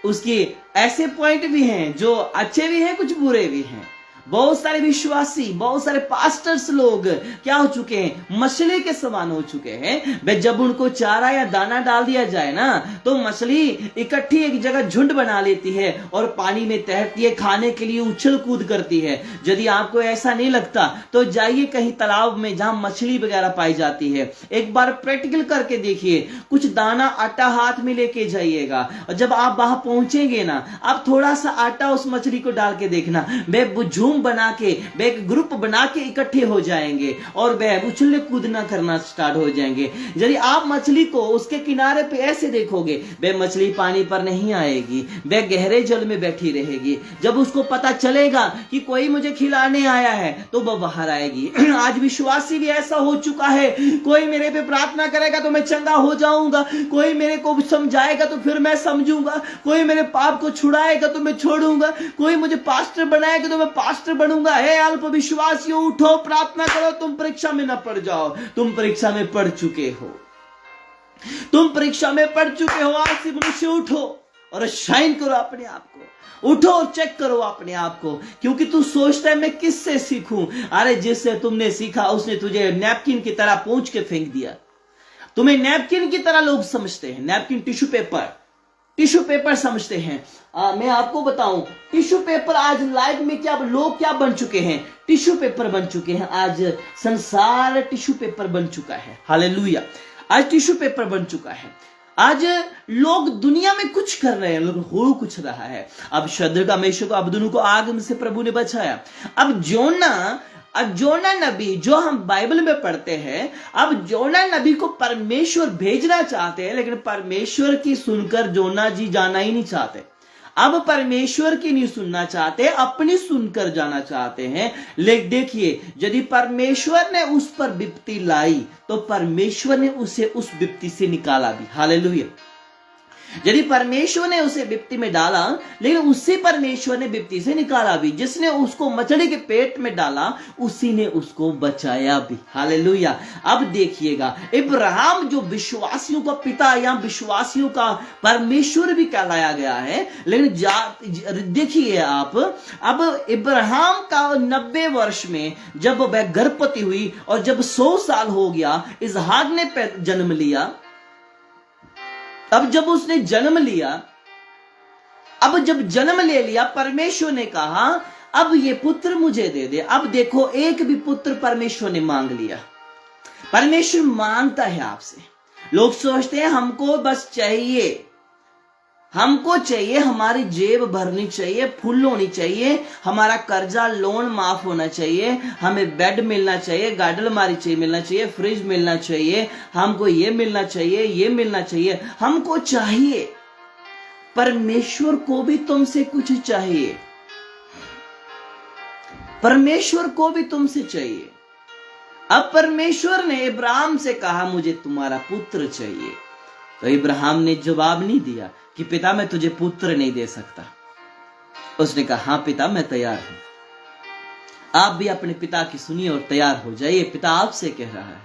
उसके ऐसे पॉइंट भी हैं जो अच्छे भी हैं, कुछ बुरे भी हैं। बहुत सारे विश्वासी, बहुत सारे पास्टर्स लोग क्या हो चुके हैं, मछली के समान हो चुके हैं। वे जब उनको चारा या दाना डाल दिया जाए ना, तो मछली इकट्ठी एक जगह झुंड बना लेती है और पानी में तैरती है, खाने के लिए उछल कूद करती है। यदि आपको ऐसा नहीं लगता तो जाइए कहीं तालाब में जहां मछली वगैरह पाई जाती है, एक बार प्रैक्टिकल करके देखिए। कुछ दाना आटा हाथ में लेके जाइएगा और जब आप वहां पहुंचेंगे ना, आप थोड़ा सा आटा उस मछली को डाल के देखना, वे झूम बना के, वे एक ग्रुप बना के इकट्ठे हो जाएंगे और वे उछलने कूदना करना स्टार्ट हो जाएंगे। यदि आप मछली को उसके किनारे पे ऐसे देखोगे, वे मछली पानी पर नहीं आएगी, वे गहरे जल में बैठी रहेगी। जब उसको पता चलेगा कि कोई मुझे खिलाने आया है तो वह बाहर आएगी। आज विश्वासी भी ऐसा हो चुका है, कोई मेरे पे प्रार्थना करेगा तो मैं चंगा हो जाऊंगा, कोई मेरे को समझाएगा तो फिर मैं समझूंगा, कोई मेरे पाप को छुड़ाएगा तो मैं छोड़ूंगा, कोई मुझे पास्टर बनाएगा तो मैं पास्टर बनूंगा। हे अल्प विश्वासियों, उठो, प्रार्थना करो, तुम परीक्षा में न पड़ जाओ। तुम परीक्षा में पड़ चुके हो, तुम परीक्षा में पड़ चुके हो। आज से मनुष्य उठो और शाइन करो अपने आप को, उठो और चेक करो अपने आप को, क्योंकि तू सोचता है मैं किससे सीखूं। अरे जिससे तुमने सीखा उसने तुझे नैपकिन की तरह पूंछ के फेंक दिया। तुम्हें नैपकिन की तरह लोग समझते हैं, नैपकिन टिश्यू पेपर समझते हैं। मैं आपको बताऊं, टिश्यू पेपर आज लाइफ में क्या लोग क्या बन चुके हैं, टिश्यू पेपर बन चुके हैं। आज संसार टिश्यू पेपर बन चुका है। हालेलुया, आज टिश्यू पेपर बन चुका है। आज लोग दुनिया में कुछ कर रहे हैं, लोग हो कुछ रहा है। अब शद्रक मेशक को अबदूनो को आग में से प्रभु ने बचाया। अब जोना नबी जो हम बाइबल में पढ़ते हैं, अब जोना नबी को परमेश्वर भेजना चाहते हैं, लेकिन परमेश्वर की सुनकर जोना जी जाना ही नहीं चाहते। अब परमेश्वर की नहीं सुनना चाहते, अपनी सुनकर जाना चाहते हैं। लेकिन देखिए, यदि परमेश्वर ने उस पर विपत्ति लाई तो परमेश्वर ने उसे उस विपत्ति से निकाला भी। हालेलुया। यदि परमेश्वर ने उसे विपत्ति में डाला, लेकिन उसी परमेश्वर ने विपत्ति से निकाला भी। जिसने उसको मछली के पेट में डाला उसी ने उसको बचाया भी। हालेलुया। अब देखिएगा, इब्राहिम जो विश्वासियों का पिता या विश्वासियों का परमेश्वर भी कहलाया गया है, लेकिन देखिए आप, अब इब्राहिम का 90 वर्ष में जब वह गर्भवती हुई और जब 100 साल हो गया, इसहाक ने जन्म लिया। अब जब उसने जन्म लिया, अब जब जन्म ले लिया, परमेश्वर ने कहा अब ये पुत्र मुझे दे दे। अब देखो, एक भी पुत्र परमेश्वर ने मांग लिया। परमेश्वर मांगता है आपसे। लोग सोचते हैं हमको बस चाहिए, हमको चाहिए, हमारी जेब भरनी चाहिए, फुल होनी चाहिए, हमारा कर्जा लोन माफ होना चाहिए, हमें बेड मिलना चाहिए, गाड़ी अलमारी मिलना चाहिए, फ्रिज मिलना चाहिए, हमको ये मिलना चाहिए, ये मिलना चाहिए, हमको चाहिए। परमेश्वर को भी तुमसे कुछ चाहिए, परमेश्वर को भी तुमसे चाहिए। अब परमेश्वर ने इब्राहिम से कहा मुझे तुम्हारा पुत्र चाहिए, तो इब्राहिम ने जवाब नहीं दिया कि पिता मैं तुझे पुत्र नहीं दे सकता। उसने कहा हाँ पिता मैं तैयार हूं। आप भी अपने पिता की सुनिए और तैयार हो जाइए। पिता आपसे कह रहा है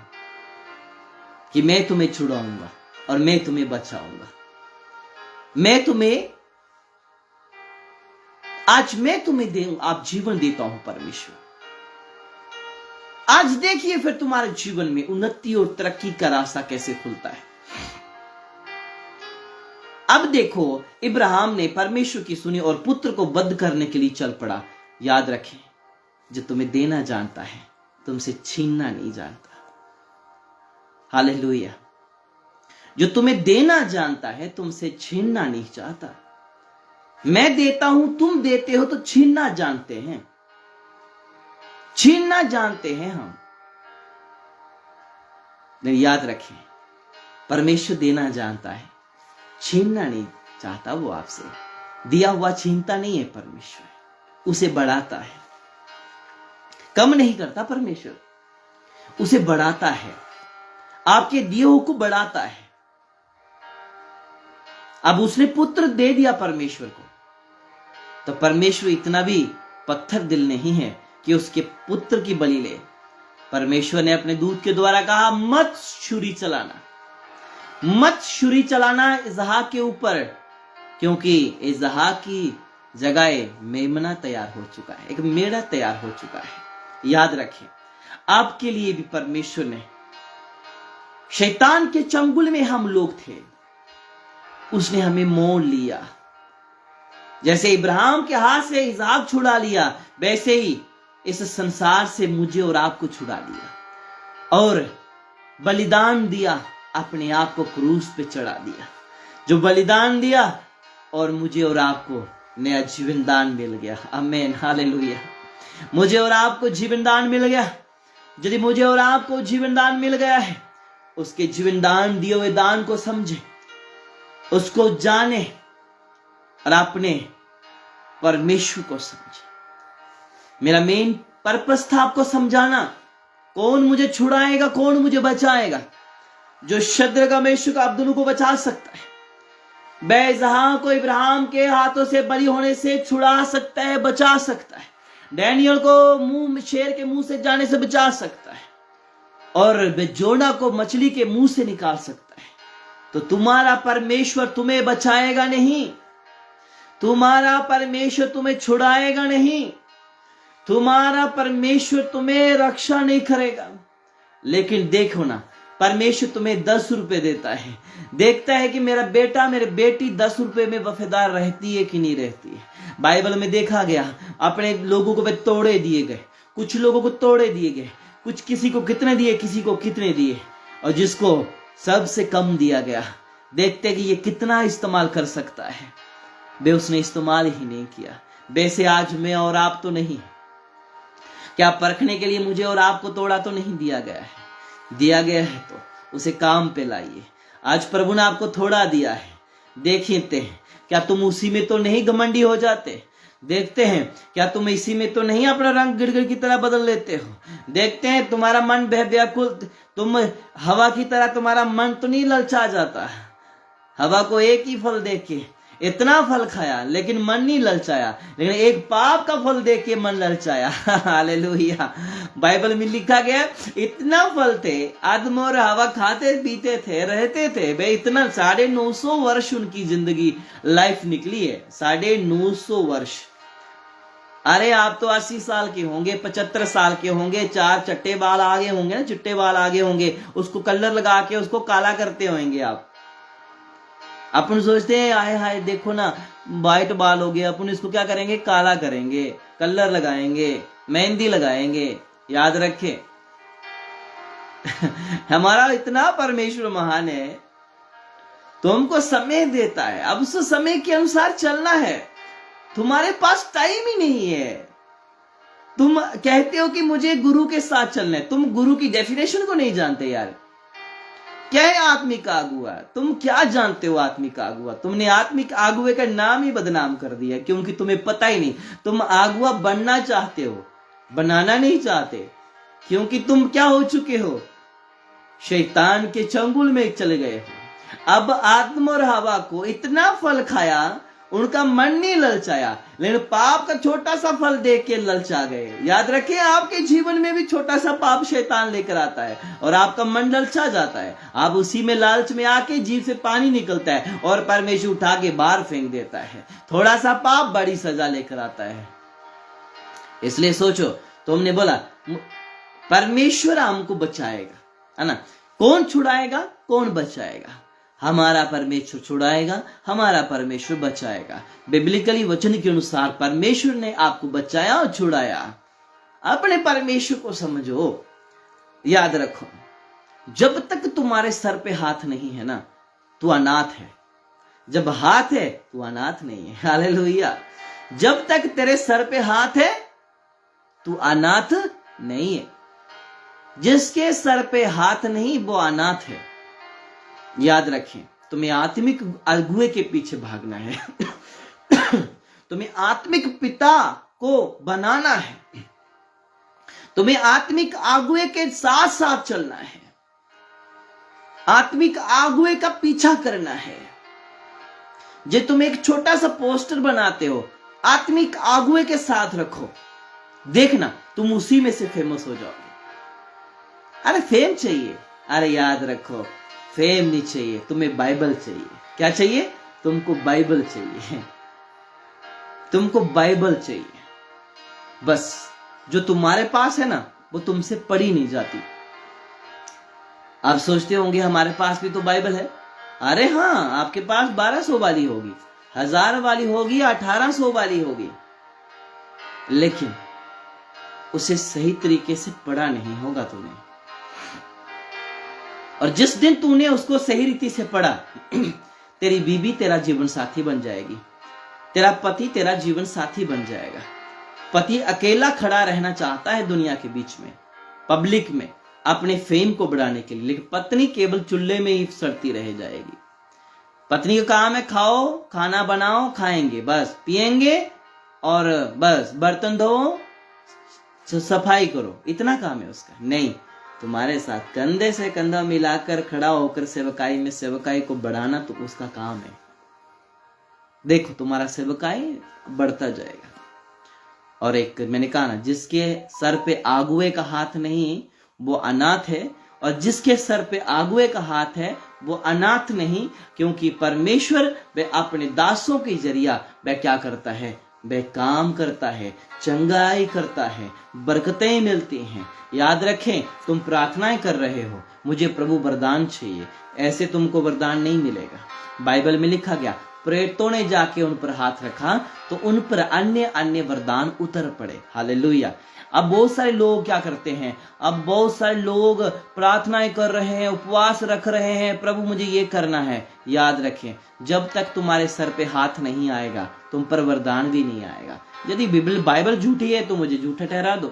कि मैं तुम्हें छुड़ाऊंगा और मैं तुम्हें बचाऊंगा। आज मैं तुम्हें आप जीवन देता हूं परमेश्वर। आज देखिए फिर तुम्हारे जीवन में उन्नति और तरक्की का रास्ता कैसे खुलता है। अब देखो, इब्राहिम ने परमेश्वर की सुनी और पुत्र को वध करने के लिए चल पड़ा। याद रखें, जो तुम्हें देना जानता है तुमसे छीनना नहीं जानता। हालेलुया। जो तुम्हें देना जानता है तुमसे छीनना नहीं चाहता। मैं देता हूं, तुम देते हो, तो छीनना जानते हैं, छीनना जानते हैं हम। लेकिन याद रखें, परमेश्वर देना जानता है, छीनना नहीं चाहता। वो आपसे दिया हुआ छीनता नहीं है परमेश्वर, उसे बढ़ाता है। कम नहीं करता परमेश्वर, उसे बढ़ाता है, आपके दिए हुए को बढ़ाता है। अब उसने पुत्र दे दिया परमेश्वर को, तो परमेश्वर इतना भी पत्थर दिल नहीं है कि उसके पुत्र की बलि ले। परमेश्वर ने अपने दूत के द्वारा कहा मत छुरी चलाना, मत छुरी चलाना इसहाक के ऊपर, क्योंकि इसहाक की जगह मेमना तैयार हो चुका है, एक मेढ़ा तैयार हो चुका है। याद रखें, आपके लिए भी परमेश्वर ने, शैतान के चंगुल में हम लोग थे, उसने हमें मोल लिया। जैसे इब्राहिम के हाथ से इसहाक छुड़ा लिया, वैसे ही इस संसार से मुझे और आपको छुड़ा लिया और बलिदान दिया, अपने आप को क्रूस पे चढ़ा दिया। जो बलिदान दिया और मुझे और आपको नया जीवन दान मिल गया। आमीन, हालेलुया। मुझे और आपको जीवन दान मिल गया। यदि मुझे और आपको जीवन दान मिल गया है, उसके जीवन दान दिए हुए दान को समझे, उसको जाने और अपने परमेश्वर को समझे। मेरा मेन पर्पस था आपको समझाना, कौन मुझे छुड़ाएगा, कौन मुझे बचाएगा। जो शद्रक मेशक अब्दुल्लाह को बचा सकता है, बेजहां को इब्राहिम के हाथों से बलि होने से छुड़ा सकता है, बचा सकता है। डैनियल को शेर के मुंह से जाने से बचा सकता है और जोना को मछली के मुंह से निकाल सकता है। तो तुम्हारा परमेश्वर तुम्हें बचाएगा नहीं, तुम्हारा परमेश्वर तुम्हें छुड़ाएगा नहीं, तुम्हारा परमेश्वर तुम्हें रक्षा नहीं करेगा। लेकिन देखो ना, परमेश्वर तुम्हें 10 रुपए देता है, देखता है कि मेरा बेटा मेरी बेटी 10 रुपए में वफादार रहती है कि नहीं रहती है। बाइबल में देखा गया, अपने लोगों को तोड़े दिए गए, कुछ लोगों को तोड़े दिए गए, कुछ किसी को कितने दिए, किसी को कितने दिए, और जिसको सबसे कम दिया गया, देखते कि ये कितना इस्तेमाल कर सकता है, बे उसने इस्तेमाल ही नहीं किया। वैसे आज मैं और आप तो नहीं, क्या परखने के लिए मुझे और आपको तोड़ा तो नहीं दिया गया है? दिया गया है तो उसे काम पे लाइए। आज प्रभु ने आपको थोड़ा दिया है, देखते हैं क्या तुम उसी में तो नहीं घमंडी हो जाते? देखते हैं क्या तुम इसी में तो नहीं अपना रंग गिड़गिड़ की तरह बदल लेते हो? देखते हैं तुम्हारा मन व्याकुल, तुम हवा की तरह तुम्हारा मन तो नहीं ललचा जाता? हवा को एक ही फल देख के इतना फल खाया लेकिन मन नहीं ललचाया, लेकिन एक पाप का फल देख के मन ललचाया। हालेलुया। बाइबल में लिखा गया इतना फल थे, आदम और हवा खाते पीते थे, रहते थे। भाई इतना 950 वर्ष उनकी जिंदगी लाइफ निकली है, 950 वर्ष। अरे आप तो 80 साल के होंगे, 75 साल के होंगे, 4 चट्टे बाल आगे होंगे ना, चिट्टे बाल आगे होंगे, उसको कलर लगा के उसको काला करते होंगे आप। अपन सोचते हैं आए हाय देखो ना वाइट बाल हो गया, अपन इसको क्या करेंगे, काला करेंगे, कलर लगाएंगे, मेहंदी लगाएंगे। याद रखें हमारा इतना परमेश्वर महान है, तो हमको समय देता है, अब उस समय के अनुसार चलना है। तुम्हारे पास टाइम ही नहीं है। तुम कहते हो कि मुझे गुरु के साथ चलना है, तुम गुरु की डेफिनेशन को नहीं जानते यार। क्या है आत्मिक अगुआ? तुम क्या जानते हो आत्मिक अगुआ? तुमने आत्मिक अगुए का नाम ही बदनाम कर दिया, क्योंकि तुम्हें पता ही नहीं। तुम अगुआ बनना चाहते हो, बनाना नहीं चाहते, क्योंकि तुम क्या हो चुके हो, शैतान के चंगुल में चले गए हो। अब आदम और हवा को इतना फल खाया, उनका मन नहीं ललचाया, लेकिन पाप का छोटा सा फल देख के ललचा गए। याद रखें, आपके जीवन में भी छोटा सा पाप शैतान लेकर आता है और आपका मन ललचा जाता है। आप उसी में लालच में आके जीभ से पानी निकलता है और परमेश्वर उठा के बाहर फेंक देता है। थोड़ा सा पाप बड़ी सजा लेकर आता है। इसलिए सोचो, तुमने बोला परमेश्वर हमको बचाएगा, है ना? कौन छुड़ाएगा, कौन बचाएगा? हमारा परमेश्वर छुड़ाएगा, हमारा परमेश्वर बचाएगा। बिब्लिकली वचन के अनुसार परमेश्वर ने आपको बचाया और छुड़ाया। अपने परमेश्वर को समझो। याद रखो, जब तक तुम्हारे सर पे हाथ नहीं है ना, तू अनाथ है। जब हाथ है तू अनाथ नहीं है। हालेलुया। जब तक तेरे सर पे हाथ है तू अनाथ नहीं है। जिसके सर पे हाथ नहीं वो अनाथ है। याद रखें, तुम्हें आत्मिक अगुए के पीछे भागना है। तुम्हें आत्मिक पिता को बनाना है, तुम्हें आत्मिक अगुए के साथ साथ चलना है, आत्मिक अगुए का पीछा करना है। जो तुम एक छोटा सा पोस्टर बनाते हो, आत्मिक अगुए के साथ रखो, देखना तुम उसी में से फेमस हो जाओगे। अरे फेम चाहिए? अरे याद रखो, फेम नहीं चाहिए, तुम्हें बाइबल चाहिए। क्या चाहिए? तुमको बाइबल चाहिए। तुमको बाइबल चाहिए। बस जो तुम्हारे पास है ना, वो तुमसे पढ़ी नहीं जाती। आप सोचते होंगे हमारे पास भी तो बाइबल है। अरे हाँ, आपके पास 1200 वाली होगी, 1000 वाली होगी, 1800 वाली होगी, लेकिन उसे सही तरीके से पढ़ा नहीं होगा तूने। और जिस दिन तूने उसको सही रीति से पढ़ा, तेरी बीबी तेरा जीवन साथी बन जाएगी, तेरा पति तेरा जीवन साथी बन जाएगा। पति अकेला खड़ा रहना चाहता है दुनिया के बीच में, पब्लिक में, अपने फेम को बढ़ाने के लिए, लेकिन पत्नी केवल चूल्हे में ही सड़ती रह जाएगी। पत्नी का काम है खाओ, खाना बनाओ, खाएंगे, बस पिएंगे और बस बर्तन धो, सफाई करो, इतना काम है उसका। नहीं, तुम्हारे साथ कंधे से कंधा मिलाकर खड़ा होकर सेवकाई में सेवकाई को बढ़ाना तो उसका काम है। देखो तुम्हारा सेवकाई बढ़ता जाएगा। और एक मैंने कहा ना, जिसके सर पे आगुए का हाथ नहीं वो अनाथ है, और जिसके सर पे आगुए का हाथ है वो अनाथ नहीं, क्योंकि परमेश्वर वह अपने दासों के जरिया वह क्या करता है, वह काम करता है, चंगाई करता है, बरकतें मिलती हैं। याद रखें, तुम प्रार्थनाएं कर रहे हो, मुझे प्रभु वरदान चाहिए, ऐसे तुमको वरदान नहीं मिलेगा। बाइबल में लिखा गया, प्रेरितों ने जाके उन पर हाथ रखा तो उन पर अन्य अन्य वरदान उतर पड़े। हालेलुया। अब बहुत सारे लोग क्या करते हैं, अब बहुत सारे लोग प्रार्थनाएं कर रहे हैं, उपवास रख रहे हैं, प्रभु मुझे ये करना है। याद रखें, जब तक तुम्हारे सर पे हाथ नहीं आएगा तुम पर वरदान भी नहीं आएगा। यदि बाइबल झूठी है तो मुझे झूठा ठहरा दो,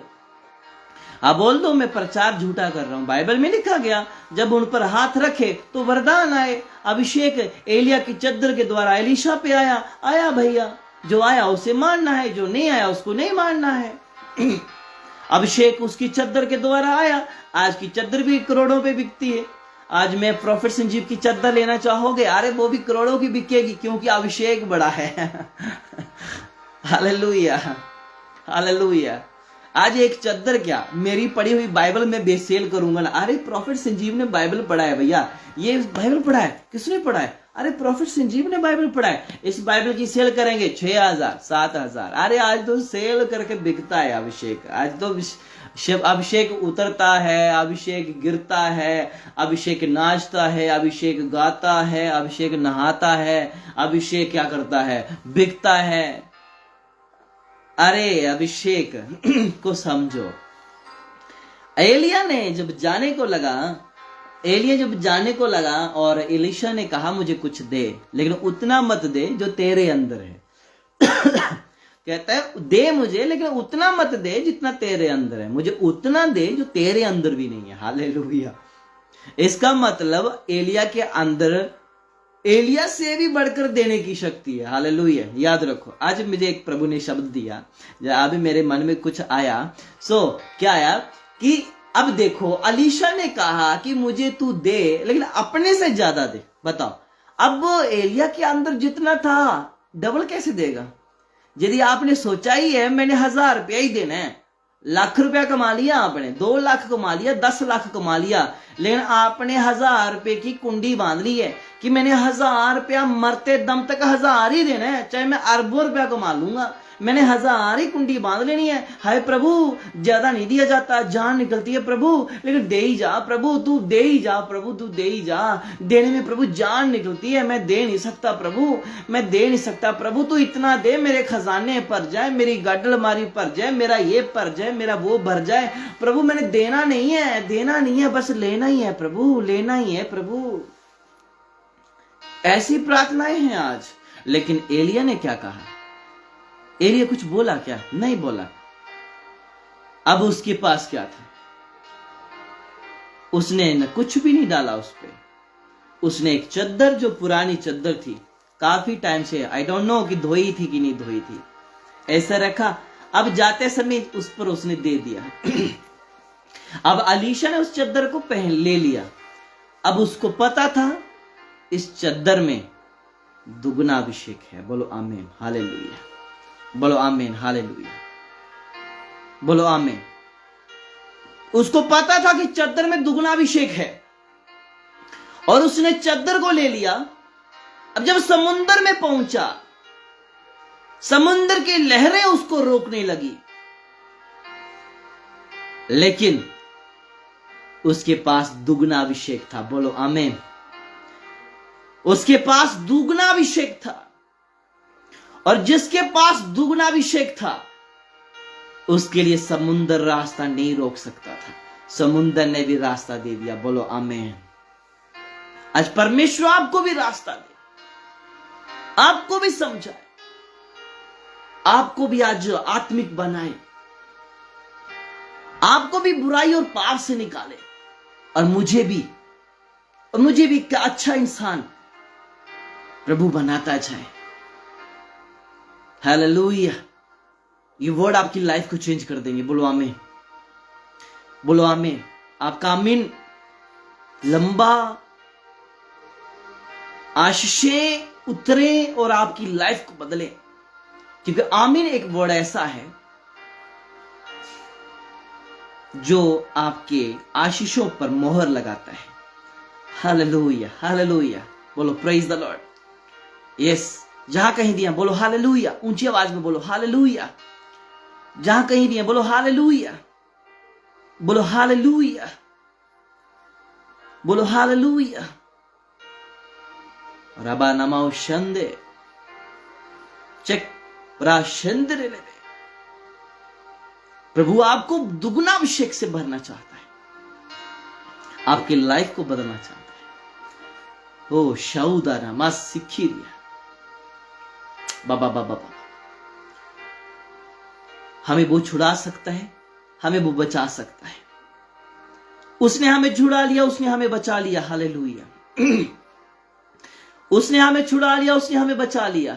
आप बोल दो मैं प्रचार झूठा कर रहा हूं। बाइबल में लिखा गया जब उन पर हाथ रखे तो वरदान आए। अभिषेक एलिया की चद्दर के द्वारा एलीशा पे आया भैया, जो आया उसे मानना है, जो नहीं आया उसको नहीं मानना है। अभिषेक उसकी चद्दर के द्वारा आया। आज की चद्दर भी करोड़ों पे बिकती है। आज मैं प्रोफेट संजीव की चद्दर लेना चाहोगे, अरे वो भी करोड़ों की बिकेगी, क्योंकि अभिषेक बड़ा है। Hallelujah, hallelujah. आज एक चद्दर क्या, मेरी पढ़ी हुई बाइबल में बेसेल करूंगा ना, अरे प्रॉफिट संजीव ने बाइबल पढ़ा है भैया, ये बाइबल पढ़ा है, किसने पढ़ा है, अरे प्रॉफिट संजीव ने बाइबल पढ़ा है, इस बाइबल की सेल करेंगे 6000 7000। अरे आज तो सेल करके बिकता है अभिषेक। आज तो अभिषेक उतरता है, अभिषेक गिरता है, अभिषेक नाचता है, अभिषेक गाता है, अभिषेक नहाता है, अभिषेक क्या करता है, बिकता है। अरे अभिषेक को समझो। एलिया जब जाने को लगा और एलीशा ने कहा मुझे कुछ दे, लेकिन उतना मत दे जो तेरे अंदर है। कहता है दे मुझे, लेकिन उतना मत दे जितना तेरे अंदर है, मुझे उतना दे जो तेरे अंदर भी नहीं है। हालेलुया। इसका मतलब एलिया के अंदर एलिया से भी बढ़कर देने की शक्ति है। हालेलुया। याद रखो, आज मुझे एक प्रभु ने शब्द दिया, अभी मेरे मन में कुछ आया। क्या आया कि अब देखो, एलीशा ने कहा कि मुझे तू दे, लेकिन अपने से ज्यादा दे। बताओ, अब एलिया के अंदर जितना था डबल कैसे देगा? यदि आपने सोचा ही है मैंने 1000 रुपया ही देना है, लाख रुपया कमा लिया आपने, 2 लाख कमा लिया, 10 लाख कमा लिया, लेकिन आपने 1000 रुपए की कुंडी बांध ली है कि मैंने 1000 रुपया मरते दम तक 1000 ही देना है, चाहे मैं अरबों रुपया कमा लूंगा, मैंने 1000 ही कुंडी बांध लेनी है। हाय प्रभु, ज्यादा नहीं दिया जाता, जान निकलती है प्रभु, लेकिन दे ही जा प्रभु, तू दे ही जा प्रभु, तू दे ही जा। देने में प्रभु जान निकलती है, मैं दे नहीं सकता प्रभु, मैं दे नहीं सकता प्रभु, तू इतना दे, मेरे खजाने भर जाए, मेरी गाड़ी अलमारी भर जाए, मेरा ये भर जाए, मेरा वो भर जाए प्रभु। मैंने देना नहीं है, बस लेना ही है प्रभु, लेना ही है प्रभु। ऐसी प्रार्थनाएं हैं आज। लेकिन एलिया ने क्या कहा? एलिया कुछ बोला क्या? नहीं बोला। अब उसके पास क्या था? उसने न कुछ भी नहीं डाला उस पे। उसने एक चद्दर, जो पुरानी चद्दर थी, काफी टाइम से, आई डोंट नो कि धोई थी कि नहीं धोई थी, ऐसा रखा। अब जाते समय उस पर उसने दे दिया। अब एलीशा ने उस चद्दर को ले लिया। अब उसको पता था इस चद्दर में दुगना अभिषेक है। बोलो आमीन, हालेलुया। बोलो आमीन, हालेलुया। बोलो आमीन। उसको पता था कि चद्दर में दुगना अभिषेक है और उसने चद्दर को ले लिया। अब जब समुद्र में पहुंचा समुद्र की लहरें उसको रोकने लगी, लेकिन उसके पास दुगना अभिषेक था। बोलो आमीन। उसके पास दुगना अभिषेक था, और जिसके पास दुगना अभिषेक था उसके लिए समुद्र रास्ता नहीं रोक सकता था, समुद्र ने भी रास्ता दे दिया। बोलो आमीन। आज परमेश्वर आपको भी रास्ता दे, आपको भी समझाए, आपको भी आज आत्मिक बनाए, आपको भी बुराई और पाप से निकाले, और मुझे भी एक अच्छा इंसान प्रभु बनाता जाए। हालेलुया। ये वर्ड आपकी लाइफ को चेंज कर देंगे। बोलो आमीन, बोलो आमीन। आपका आमीन लंबा आशीषें उतरे और आपकी लाइफ को बदले, क्योंकि आमीन एक वर्ड ऐसा है जो आपके आशीषों पर मोहर लगाता है। Hallelujah, hallelujah. बोलो प्रेज द लॉर्ड। यस, जहां कहीं दिया बोलो हालेलुया, ऊंची आवाज में बोलो हालेलुया। जहां कहीं दिया बोलो हालेलुया, बोलो हालेलुया, बोलो हालेलुया। रबा नमाओ शंदे चेक प्राशंदरे ले। प्रभु आपको दुगना अभिषेक से भरना चाहता है, आपकी लाइफ को बदलना चाहता है। ओ शाउदाना मा सिखिरिया बाबा बाबा बाबा। हमें वो छुड़ा सकता है, हमें वो बचा सकता है। उसने हमें छुड़ा लिया, उसने हमें बचा लिया। हालेलुया। उसने हमें छुड़ा लिया, उसने हमें बचा लिया।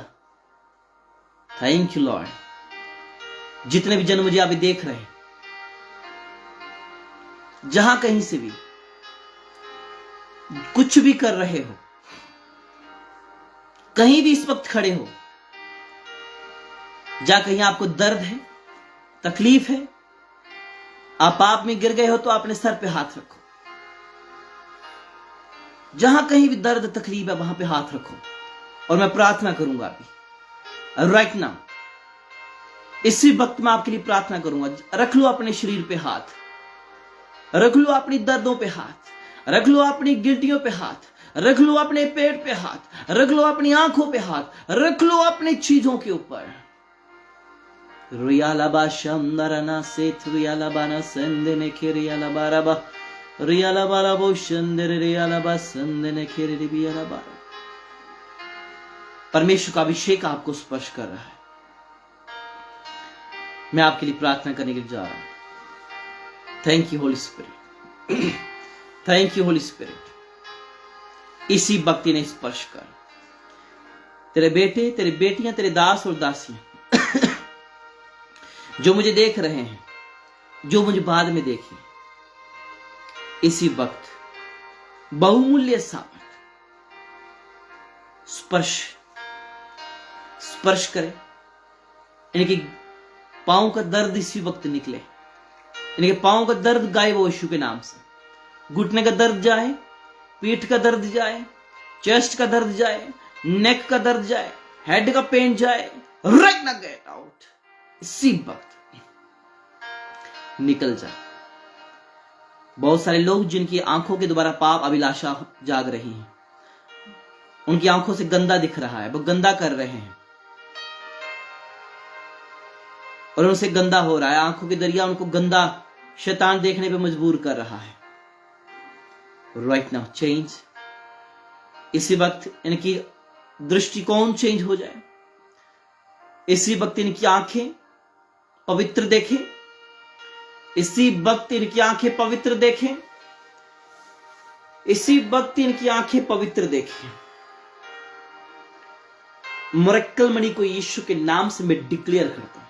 Thank you Lord. जितने भी जन मुझे अभी देख रहे हैं, जहां कहीं से भी कुछ भी कर रहे हो, कहीं भी इस वक्त खड़े हो, जहां कहीं आपको दर्द है, तकलीफ है, आप पाप में गिर गए हो, तो अपने सर पे हाथ रखो। जहां कहीं भी दर्द तकलीफ है वहां पे हाथ रखो, और मैं प्रार्थना करूंगा अभी राइट नाउ। इसी वक्त मैं आपके लिए प्रार्थना करूंगा। रख लो अपने शरीर पे हाथ, रख लो अपनी दर्दों पे हाथ, रख लो अपनी गिल्टियों पे हाथ, रख लो अपने पेट पे हाथ, रख लो अपनी आंखों पे हाथ, रख लो अपनी चीजों के ऊपर। रियालाबा शमनरना सेथ रियालाबाना संदेने खेरियालाबाराबा रियालाबाराबो शंदरे रियालाबा संदेने खेरियालाबा। परमेश्वर का अभिषेक आपको स्पर्श कर रहा है। मैं आपके लिए प्रार्थना करने के लिए जा रहा हूं। Thank you holy spirit, thank you holy spirit. इसी भक्ति ने स्पर्श कर तेरे बेटे, तेरे बेटियां, तेरे दास और दासियां जो मुझे देख रहे हैं, जो मुझे बाद में देखें, इसी वक्त बहुमूल्य सामर्थ स्पर्श करे। इनके पांव का दर्द इसी वक्त निकले, इनके पांव का दर्द गायब हो यीशु के नाम से। घुटने का दर्द जाए, पीठ का दर्द जाए, चेस्ट का दर्द जाए, नेक का दर्द जाए, हेड का पेन जाए। राइट ना गेट आउट, इसी वक्त निकल जाए। बहुत सारे लोग जिनकी आंखों के द्वारा पाप अभिलाषा जाग रही है, उनकी आंखों से गंदा दिख रहा है, वो गंदा कर रहे हैं और उनसे गंदा हो रहा है। आंखों के दरिया उनको गंदा शैतान देखने पे मजबूर कर रहा है। Right now change. इसी वक्त इनकी दृष्टिकोण चेंज हो जाए। इसी वक्त इनकी आंखें पवित्र देखें, इसी वक्त इनकी आंखें पवित्र देखें, इसी वक्त इनकी आंखें पवित्र देखें। मिरेकल मनी को यीशु के नाम से मैं डिक्लेयर करता हूं।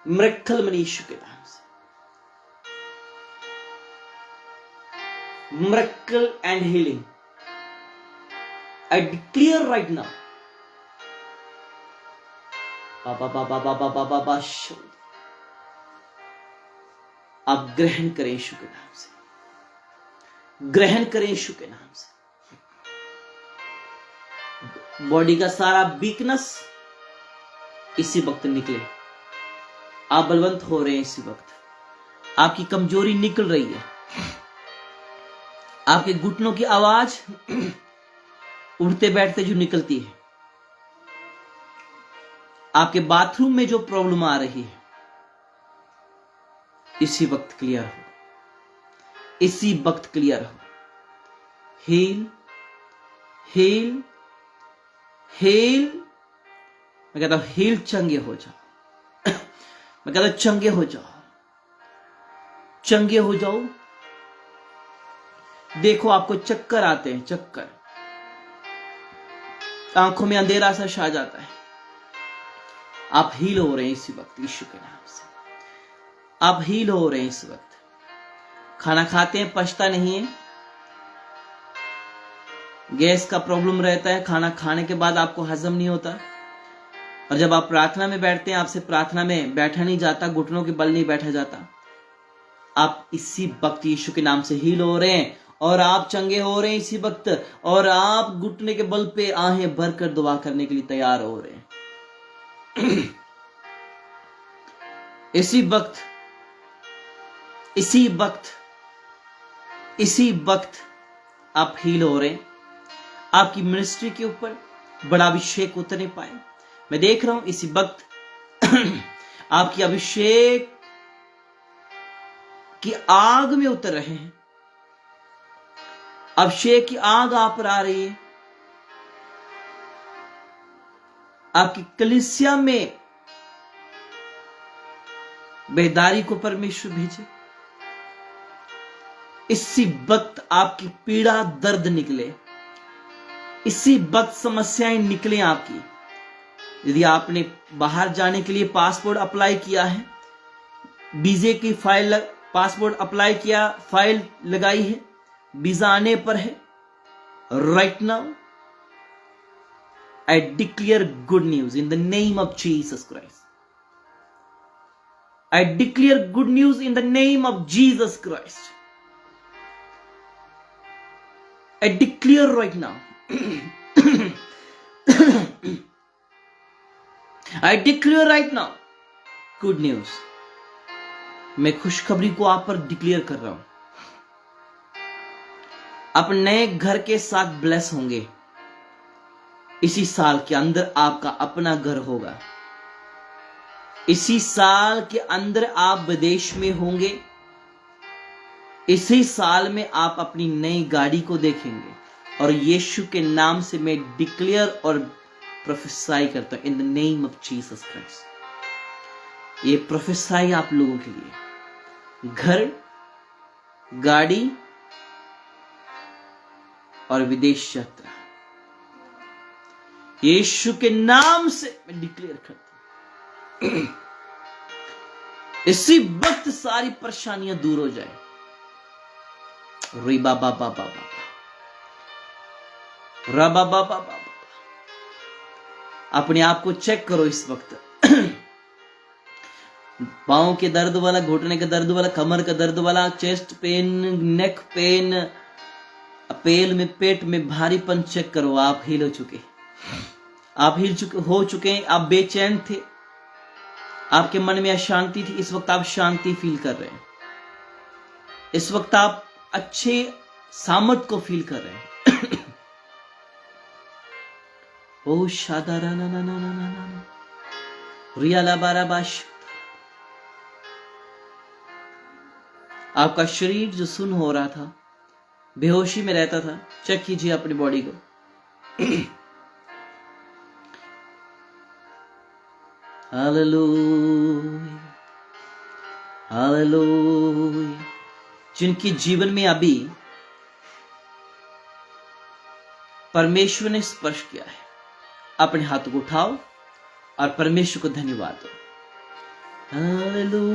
मिरेकल मनी यीशु के नाम से, miracle and healing I declare right now. बाबा बाबा बाबा बाबा बाबा, आप ग्रहण करें यीशु के नाम से, ग्रहण करें यीशु के नाम से। बॉडी का सारा वीकनेस इसी वक्त निकले। आप बलवंत हो रहे हैं इसी वक्त। आपकी कमजोरी निकल रही है। आपके घुटनों की आवाज उठते बैठते जो निकलती है, आपके बाथरूम में जो प्रॉब्लम आ रही है, इसी वक्त क्लियर हो, इसी वक्त क्लियर हो। Heal heal heal. मैं कहता हूं हील, चंगे हो जाओ। मैं कहता हूं चंगे हो जाओ, चंगे हो जाओ। देखो आपको चक्कर आते हैं, चक्कर, आंखों में अंधेरा सा छा जाता है। आप हील हो रहे हैं इसी वक्त यीशु के नाम से। आप हील हो रहे हैं इस वक्त। खाना खाते हैं, पचता नहीं है, गैस का प्रॉब्लम रहता है, खाना खाने के बाद आपको हजम नहीं होता, और जब आप प्रार्थना में बैठते हैं, आपसे प्रार्थना में बैठा नहीं जाता, घुटनों के बल नहीं बैठा जाता। आप इसी वक्त यीशु के नाम से हील हो रहे हैं, और आप चंगे हो रहे हैं इसी वक्त, और आप घुटने के बल पे आहें भरकर दुआ करने के लिए तैयार हो रहे हैं। इसी वक्त, इसी वक्त, इसी वक्त आप हील हो रहे हैं। आपकी मिनिस्ट्री के ऊपर बड़ा अभिषेक उतर नहीं पाए। मैं देख रहा हूं इसी वक्त आपकी अभिषेक की आग में उतर रहे हैं। अभिषेक की आग आप पर आ रही है। आपकी कलीसिया में बेदारी को परमेश्वर भेजे। इसी वक्त आपकी पीड़ा, दर्द निकले। इसी वक्त समस्याएं निकले आपकी। यदि आपने बाहर जाने के लिए पासपोर्ट अप्लाई किया है, वीजे की फाइल, पासपोर्ट अप्लाई किया, फाइल लगाई है, वीजा आने पर है, right now I declare good news in the name of Jesus Christ. I declare good news in the name of Jesus Christ. I declare right now, I declare right now good news। मैं खुशखबरी को आप पर declare कर रहा हूं। आप नए घर के साथ ब्लेस होंगे। इसी साल के अंदर आपका अपना घर होगा। इसी साल के अंदर आप विदेश में होंगे। इसी साल में आप अपनी नई गाड़ी को देखेंगे। और यीशु के नाम से मैं डिक्लेयर और प्रोफेसाई करता हूं in the name of Jesus Christ. ये प्रोफेसाई आप लोगों के लिए, घर, गाड़ी और विदेश यात्रा, यीशु के नाम से मैं डिक्लेयर करता हूं। इसी वक्त सारी परेशानियां दूर हो जाए। री बाबा बाबा बाबा, रा बाबा बाबा। अपने आप को चेक करो इस वक्त। पांव के दर्द वाला, घुटने के दर्द वाला, कमर का दर्द वाला, चेस्ट पेन, नेक पेन, पेल में, पेट में भारीपन चेक करो। आप हील हो चुके, आप हो चुके हैं। आप बेचैन थे, आपके मन में अशांति थी, इस वक्त आप शांति फील कर रहे हैं। इस वक्त आप अच्छे सामर्थ को फील कर रहे हैं। ओ शादारा ना ना ना ना ना ना रियाला बाराबाश। आपका शरीर जो सुन्न हो रहा था, बेहोशी में रहता था, चेक कीजिए अपनी बॉडी को। Hallelujah, hallelujah. जिनके जीवन में अभी परमेश्वर ने स्पर्श किया है, अपने हाथों को उठाओ और परमेश्वर को धन्यवाद दो। Hallelujah,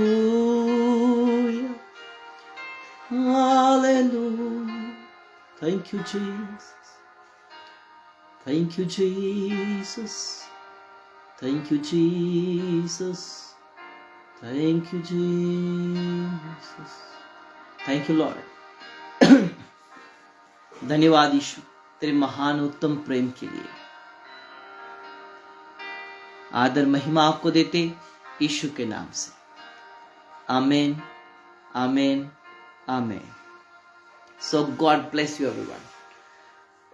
hallelujah. Thank you Jesus, thank you Jesus, thank you Jesus, thank you Jesus, thank you Lord. धन्यवाद यीशु तेरे महान उत्तम प्रेम के लिए। आदर महिमा आपको देते यीशु के नाम से। आमीन, आमीन, आमीन। So God bless you everyone.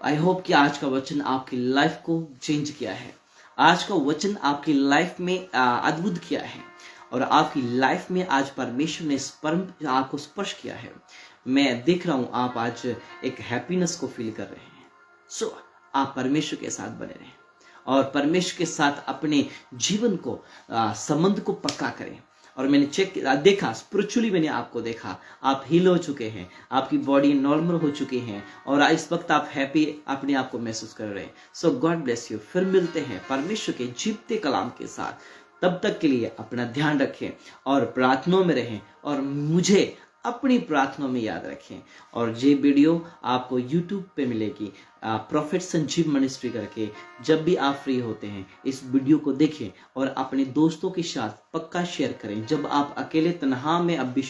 I hope कि आज का वचन आपकी लाइफ को चेंज किया है, आज का वचन आपकी लाइफ में अद्भुत किया है और आपकी लाइफ में आज परमेश्वर ने आपको स्पर्श किया है। मैं देख रहा हूं आप आज एक हैप्पीनेस को फील कर रहे हैं। सो आप परमेश्वर के साथ बने रहें और परमेश्वर के साथ अपने जीवन को संबंध को पक्का करें। और मैंने देखा स्पिरिचुअली, मैंने आपको देखा आप हील हो चुके हैं, आपकी बॉडी नॉर्मल हो चुकी है और इस वक्त आप हैप्पी अपने आप को महसूस कर रहे हैं। सो गॉड ब्लेस यू। फिर मिलते हैं परमेश्वर के जीवते कलाम के साथ। तब तक के लिए अपना ध्यान रखें और प्रार्थनाओं में रहें और मुझे अपनी प्रार्थनाओं में याद रखें। और ये वीडियो आपको YouTube पे मिलेगी, प्रॉफिट संजीव मिनिस्ट्री करके। जब भी आप फ्री होते हैं इस वीडियो को देखें और अपने दोस्तों के साथ पक्का शेयर करें। जब आप अकेले तन्हा में अब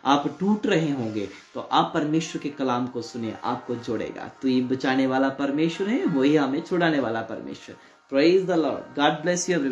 आप टूट रहे होंगे तो आप परमेश्वर के कलाम को सुने, आपको जोड़ेगा। तो ये बचाने वाला परमेश्वर है, वही हमें छुड़ाने वाला परमेश्वर। Praise the Lord. God bless you everyone.